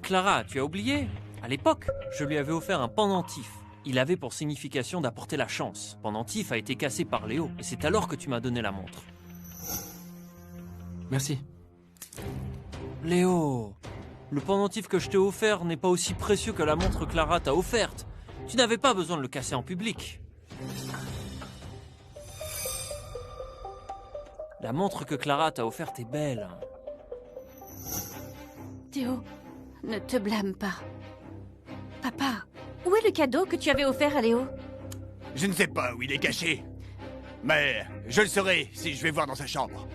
Clara, tu as oublié? À l'époque, je lui avais offert un pendentif. Il avait pour signification d'apporter la chance. Le pendentif a été cassé par Léo, et c'est alors que tu m'as donné la montre. Merci. Léo, le pendentif que je t'ai offert n'est pas aussi précieux que la montre Clara t'a offerte. Tu n'avais pas besoin de le casser en public. La montre que Clara t'a offerte est belle. Théo, ne te blâme pas. Papa, où est le cadeau que tu avais offert à Léo? Je ne sais pas où il est caché. Mais je le saurai si je vais voir dans sa chambre.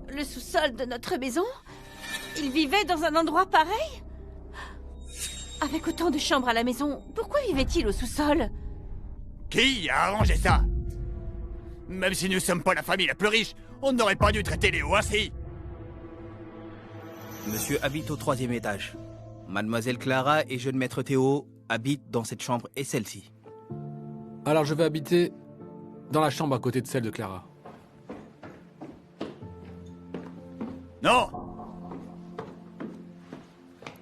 Le sous-sol de notre maison? Il vivait dans un endroit pareil? Avec autant de chambres à la maison, pourquoi vivait-il au sous-sol? Qui a arrangé ça? Même si nous ne sommes pas la famille la plus riche, on n'aurait pas dû traiter Léo ainsi. Monsieur habite au 3e étage. Mademoiselle Clara et jeune maître Théo habitent dans cette chambre et celle-ci. Alors je vais habiter dans la chambre à côté de celle de Clara. Non!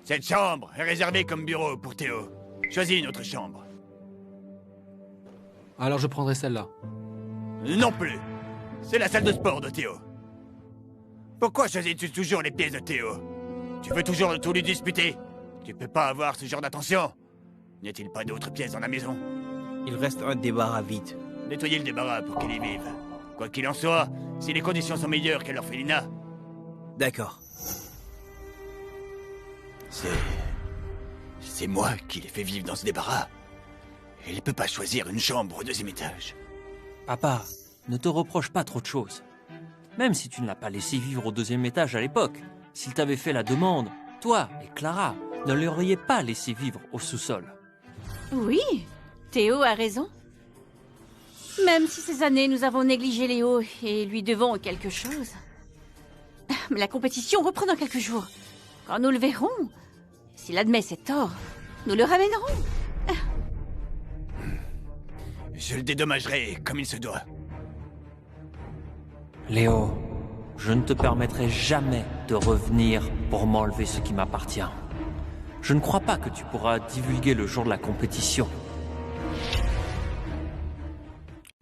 Cette chambre est réservée comme bureau pour Théo. Choisis une autre chambre. Alors je prendrai celle-là. Non plus. C'est la salle de sport de Théo. Pourquoi choisis-tu toujours les pièces de Théo? Tu veux toujours tout lui disputer? Tu peux pas avoir ce genre d'attention. N'y a-t-il pas d'autres pièces dans la maison? Il reste un débarras vide. Nettoyez le débarras pour qu'il y vive. Quoi qu'il en soit, si les conditions sont meilleures qu'à l'orphelinat... D'accord. C'est moi qui les fais vivre dans ce débarras. Il ne peut pas choisir une chambre au 2e étage. Papa, ne te reproche pas trop de choses. Même si tu ne l'as pas laissé vivre au 2e étage à l'époque, s'il t'avait fait la demande, toi et Clara ne l'auriez pas laissé vivre au sous-sol. Oui, Théo a raison. Même si ces années nous avons négligé Léo et lui devons quelque chose. Mais la compétition reprend dans quelques jours. Quand nous le verrons, s'il admet ses torts, nous le ramènerons. Je le dédommagerai comme il se doit. Léo, je ne te permettrai jamais de revenir pour m'enlever ce qui m'appartient. Je ne crois pas que tu pourras divulguer le jour de la compétition.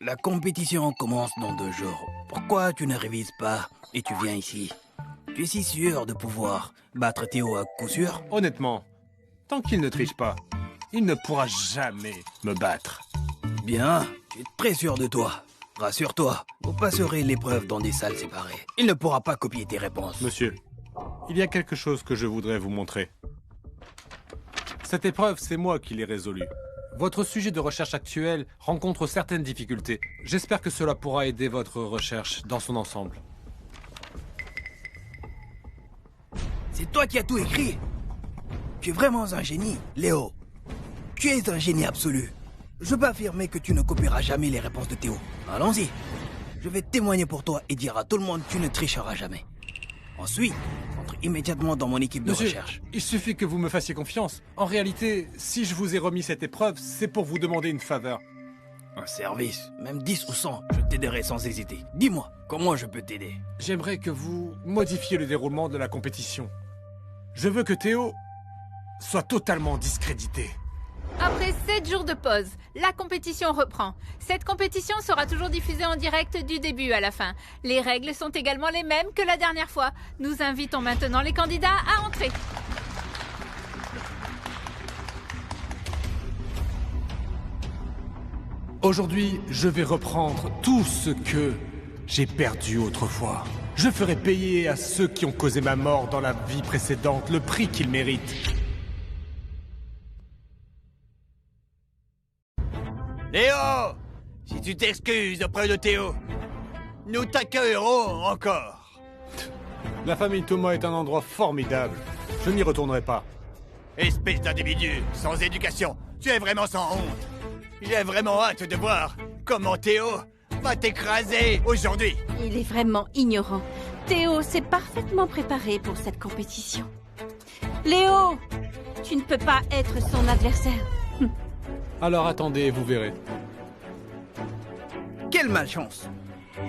La compétition commence dans 2 jours. Pourquoi tu ne révises pas et tu viens ici? Tu es si sûr de pouvoir battre Théo à coup sûr? Honnêtement, tant qu'il ne triche pas, il ne pourra jamais me battre. Bien, tu es très sûr de toi. Rassure-toi, vous passerez l'épreuve dans des salles séparées. Il ne pourra pas copier tes réponses. Monsieur, il y a quelque chose que je voudrais vous montrer. Cette épreuve, c'est moi qui l'ai résolue. Votre sujet de recherche actuel rencontre certaines difficultés. J'espère que cela pourra aider votre recherche dans son ensemble. C'est toi qui as tout écrit. Tu es vraiment un génie, Léo. Tu es un génie absolu. Je peux affirmer que tu ne copieras jamais les réponses de Théo. Allons-y. Je vais témoigner pour toi et dire à tout le monde que tu ne tricheras jamais. Ensuite, entre immédiatement dans mon équipe de Monsieur, recherche. Il suffit que vous me fassiez confiance. En réalité, si je vous ai remis cette épreuve, c'est pour vous demander une faveur. Un service, même 10 ou 100, je t'aiderai sans hésiter. Dis-moi, comment je peux t'aider? J'aimerais que vous modifiez le déroulement de la compétition. Je veux que Théo soit totalement discrédité. Après 7 jours de pause, la compétition reprend. Cette compétition sera toujours diffusée en direct du début à la fin. Les règles sont également les mêmes que la dernière fois. Nous invitons maintenant les candidats à entrer. Aujourd'hui, je vais reprendre tout ce que j'ai perdu autrefois. Je ferai payer à ceux qui ont causé ma mort dans la vie précédente le prix qu'ils méritent. Léo! Si tu t'excuses auprès de Théo, nous t'accueillerons encore. La famille Thomas est un endroit formidable. Je n'y retournerai pas. Espèce d'individu sans éducation, tu es vraiment sans honte. J'ai vraiment hâte de voir comment Théo va t'écraser aujourd'hui. Il est vraiment ignorant. Théo s'est parfaitement préparé pour cette compétition. Léo, tu ne peux pas être son adversaire. Alors attendez, vous verrez. Quelle malchance!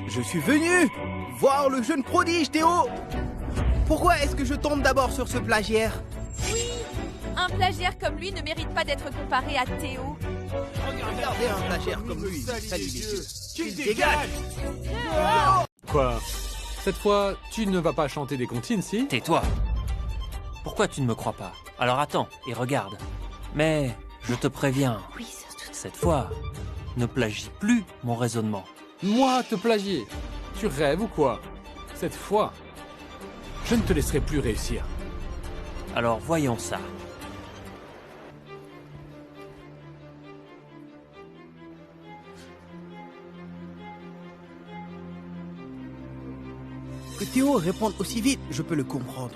Je suis venu voir le jeune prodige, Théo! Pourquoi est-ce que je tombe d'abord sur ce plagiaire? Oui, un plagiaire comme lui ne mérite pas d'être comparé à Théo. Regardez un plagiaire comme lui. Salut les dieux. Tu dégages! Quoi? Cette fois, tu ne vas pas chanter des comptines, si? Tais-toi. Pourquoi tu ne me crois pas? Alors attends et regarde. Mais je te préviens, cette fois, ne plagie plus mon raisonnement. Moi te plagier? Tu rêves ou quoi? Cette fois, je ne te laisserai plus réussir. Alors voyons ça. Que Théo réponde aussi vite, je peux le comprendre.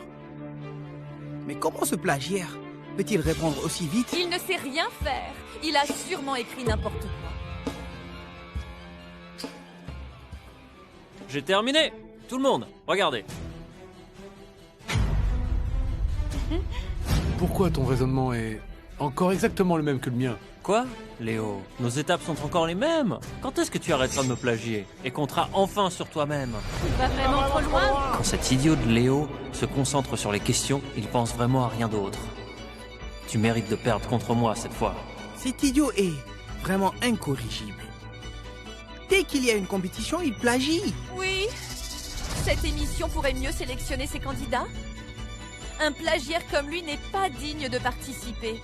Mais comment ce plagiaire peut-il répondre aussi vite? Il ne sait rien faire. Il a sûrement écrit n'importe quoi. J'ai terminé. Tout le monde, regardez. Pourquoi ton raisonnement est encore exactement le même que le mien? Quoi, Léo? Nos étapes sont encore les mêmes. Quand est-ce que tu arrêteras de me plagier et compteras enfin sur toi-même? Tu vas vraiment trop loin? Quand cet idiot de Léo se concentre sur les questions, il pense vraiment à rien d'autre. Tu mérites de perdre contre moi cette fois. Cet idiot est vraiment incorrigible. Dès qu'il y a une compétition, il plagie. Oui. Cette émission pourrait mieux sélectionner ses candidats. Un plagiaire comme lui n'est pas digne de participer.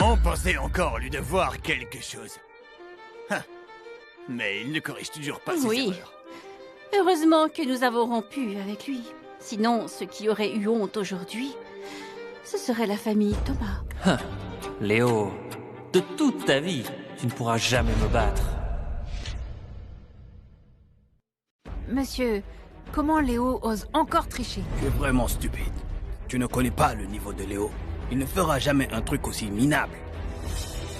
On pensait encore lui devoir quelque chose. Mais il ne corrige toujours pas ses erreurs. Heureusement que nous avons rompu avec lui. Sinon, ceux qui auraient eu honte aujourd'hui, ce serait la famille Thomas. Léo, de toute ta vie, tu ne pourras jamais me battre. Monsieur, comment Léo ose encore tricher? Tu es vraiment stupide. Tu ne connais pas le niveau de Léo. Il ne fera jamais un truc aussi minable.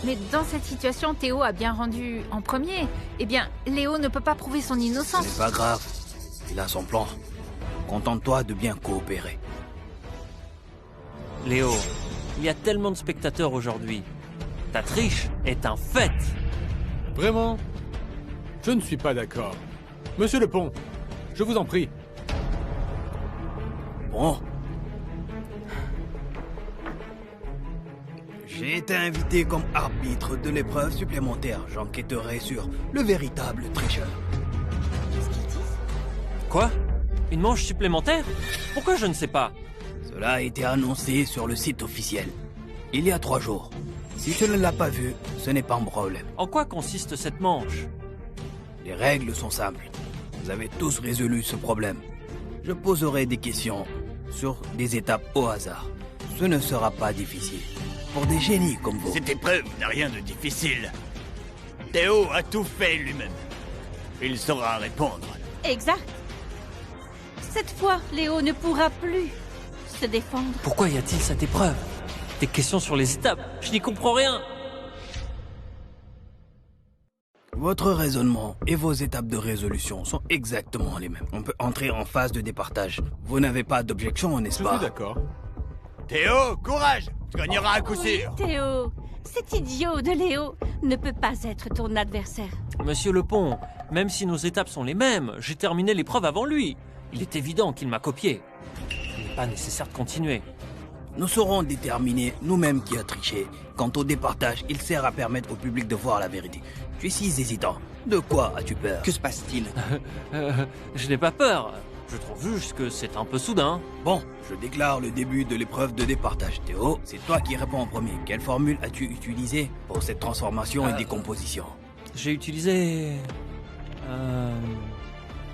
Mais dans cette situation, Théo a bien rendu en premier. Eh bien, Léo ne peut pas prouver son Ce innocence. n'est pas grave. Il a son plan. Contente-toi de bien coopérer. Léo, il y a tellement de spectateurs aujourd'hui. Ta triche est un fait. Vraiment? Je ne suis pas d'accord. Monsieur Le Pont, je vous en prie. Bon. J'ai été invité comme arbitre de l'épreuve supplémentaire. J'enquêterai sur le véritable tricheur. Quoi? Une manche supplémentaire? Pourquoi je ne sais pas? Cela a été annoncé sur le site officiel. Il y a 3 jours. Si tu ne l'as pas vu, ce n'est pas un problème. En quoi consiste cette manche? Les règles sont simples. Vous avez tous résolu ce problème. Je poserai des questions sur des étapes au hasard. Ce ne sera pas difficile. Pour des génies comme vous. Cette épreuve n'a rien de difficile. Théo a tout fait lui-même. Il saura répondre. Exact. Cette fois, Léo ne pourra plus se défendre. Pourquoi y a-t-il cette épreuve? Des questions sur les étapes? Je n'y comprends rien. Votre raisonnement et vos étapes de résolution sont exactement les mêmes. On peut entrer en phase de départage. Vous n'avez pas d'objection, n'est-ce pas? Je suis d'accord. Théo, courage! Tu gagneras à coup sûr! Théo, cet idiot de Léo ne peut pas être ton adversaire. Monsieur Le Pont, même si nos étapes sont les mêmes, j'ai terminé l'épreuve avant lui. Il est évident qu'il m'a copié. Il n'est pas nécessaire de continuer. Nous saurons déterminer nous-mêmes qui a triché. Quant au départage, il sert à permettre au public de voir la vérité. Tu es si hésitant. De quoi as-tu peur? Que se passe-t-il? Je n'ai pas peur. Je trouve juste que c'est un peu soudain. Bon, je déclare le début de l'épreuve de départage. Théo, c'est toi qui réponds en premier. Quelle formule as-tu utilisée pour cette transformation et décomposition? J'ai utilisé...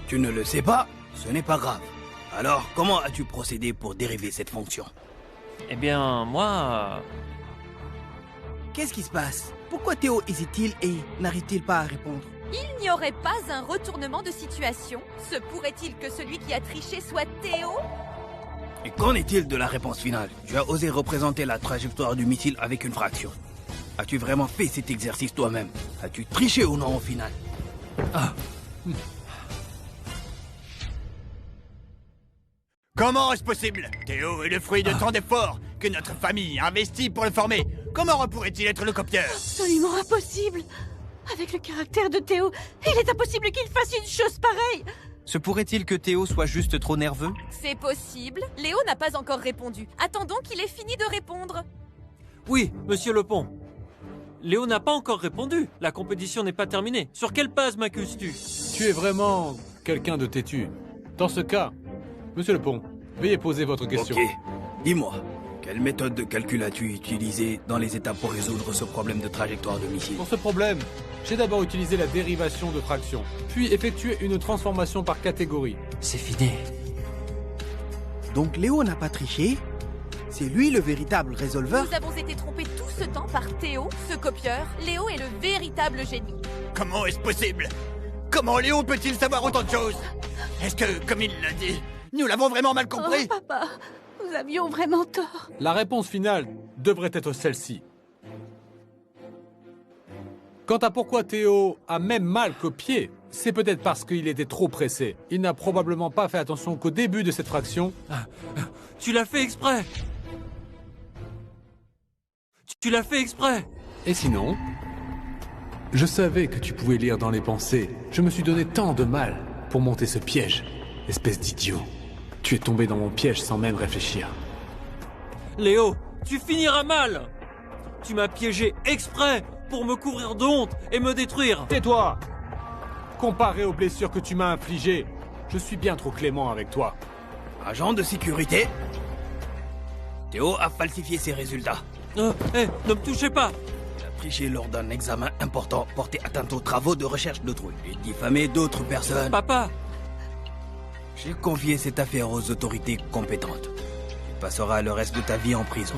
Tu ne le sais pas? Ce n'est pas grave. Alors, comment as-tu procédé pour dériver cette fonction? Eh bien, moi... Qu'est-ce qui se passe? Pourquoi Théo hésite-t-il et n'arrive-t-il pas à répondre? Il n'y aurait pas un retournement de situation? Se pourrait-il que celui qui a triché soit Théo? Et qu'en est-il de la réponse finale? Tu as osé représenter la trajectoire du missile avec une fraction. As-tu vraiment fait cet exercice toi-même? As-tu triché ou non au final? Comment est-ce possible? Théo est le fruit de tant d'efforts que notre famille a investi pour le former. Comment pourrait-il être le copieur? Absolument impossible. Avec le caractère de Théo, il est impossible qu'il fasse une chose pareille. Se pourrait-il que Théo soit juste trop nerveux? C'est possible. Léo n'a pas encore répondu. Attendons qu'il ait fini de répondre. Oui, monsieur Le Pont. Léo n'a pas encore répondu. La compétition n'est pas terminée. Sur quelle base m'accuses-tu? Tu es vraiment quelqu'un de têtu. Dans ce cas, Monsieur Le Pont, veuillez poser votre question. Ok. Dis-moi, Quelle méthode de calcul as-tu utilisée dans les étapes pour résoudre ce problème de trajectoire de missile? Pour ce problème, j'ai d'abord utilisé la dérivation de fraction, puis effectué une transformation par catégorie. C'est fini. Donc Léo n'a pas triché? C'est lui le véritable résolveur? Nous avons été trompés tout ce temps par Théo, ce copieur. Léo est le véritable génie. Comment est-ce possible? Comment Léo peut-il savoir autant de choses? Est-ce que, comme il l'a dit, nous l'avons vraiment mal compris? Oh, papa, nous avions vraiment tort. La réponse finale devrait être celle-ci. Quant à pourquoi Théo a même mal copié, c'est peut-être parce qu'il était trop pressé. Il n'a probablement pas fait attention qu'au début de cette fraction... Tu l'as fait exprès! Tu l'as fait exprès! Et sinon, je savais que tu pouvais lire dans les pensées. Je me suis donné tant de mal pour monter ce piège. Espèce d'idiot. Tu es tombé dans mon piège sans même réfléchir. Léo, tu finiras mal! Tu m'as piégé exprès pour me couvrir de honte et me détruire! Tais-toi! Comparé aux blessures que tu m'as infligées, je suis bien trop clément avec toi. Agent de sécurité, Théo a falsifié ses résultats. Ne me touchez pas! Il a triché lors d'un examen important, porté atteinte aux travaux de recherche d'autrui et diffamé d'autres personnes. Papa! J'ai confié cette affaire aux autorités compétentes. Tu passeras le reste de ta vie en prison.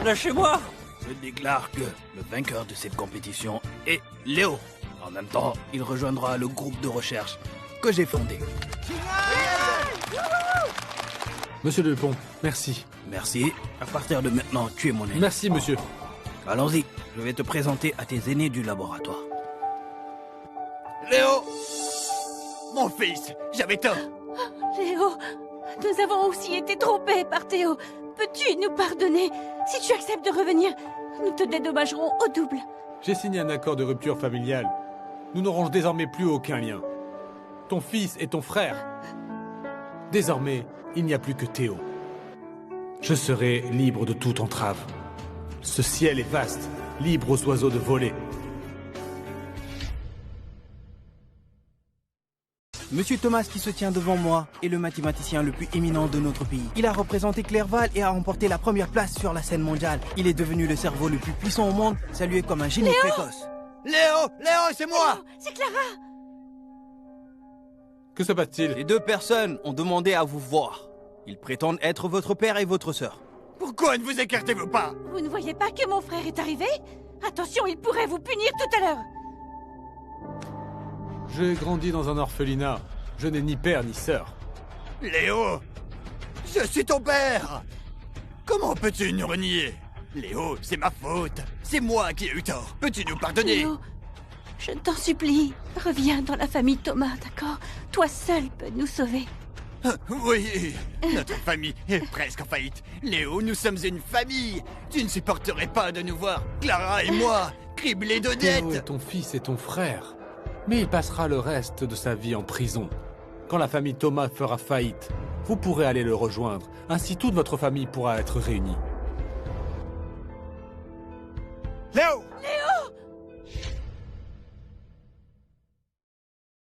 Lâchez-moi! Je déclare que le vainqueur de cette compétition est Léo. En même temps, il rejoindra le groupe de recherche que j'ai fondé. Monsieur Dupont, merci. Merci. À partir de maintenant, tu es mon ami. Merci, monsieur. Allons-y. Je vais te présenter à tes aînés du laboratoire. Léo! Mon fils, j'avais tort. Léo, nous avons aussi été trompés par Théo. Peux-tu nous pardonner? Si tu acceptes de revenir, nous te dédommagerons au double. J'ai signé un accord de rupture familiale. Nous n'aurons désormais plus aucun lien. Ton fils est ton frère. Désormais, il n'y a plus que Théo. Je serai libre de toute entrave. Ce ciel est vaste, libre aux oiseaux de voler. Monsieur Thomas qui se tient devant moi est le mathématicien le plus éminent de notre pays. Il a représenté Clairval et a remporté la première place sur la scène mondiale. Il est devenu le cerveau le plus puissant au monde, salué comme un génie précoce. Léo! Léo, c'est moi! Léo, c'est Clara! Que se passe-t-il? Les deux personnes ont demandé à vous voir. Ils prétendent être votre père et votre sœur. Pourquoi ne vous écartez-vous pas? Vous ne voyez pas que mon frère est arrivé? Attention, il pourrait vous punir tout à l'heure. J'ai grandi dans un orphelinat. Je n'ai ni père ni sœur. Léo! Je suis ton père! Comment peux-tu nous renier? Léo, c'est ma faute. C'est moi qui ai eu tort. Peux-tu nous pardonner? Léo, je t'en supplie, reviens dans la famille Thomas, d'accord? Toi seul peux nous sauver. Oui, notre famille est presque en faillite. Léo, nous sommes une famille. Tu ne supporterais pas de nous voir, Clara et moi, criblés de Théo est dettes. ton fils et ton frère. Mais il passera le reste de sa vie en prison. Quand la famille Thomas fera faillite, vous pourrez aller le rejoindre. Ainsi, toute votre famille pourra être réunie. Léo! Léo!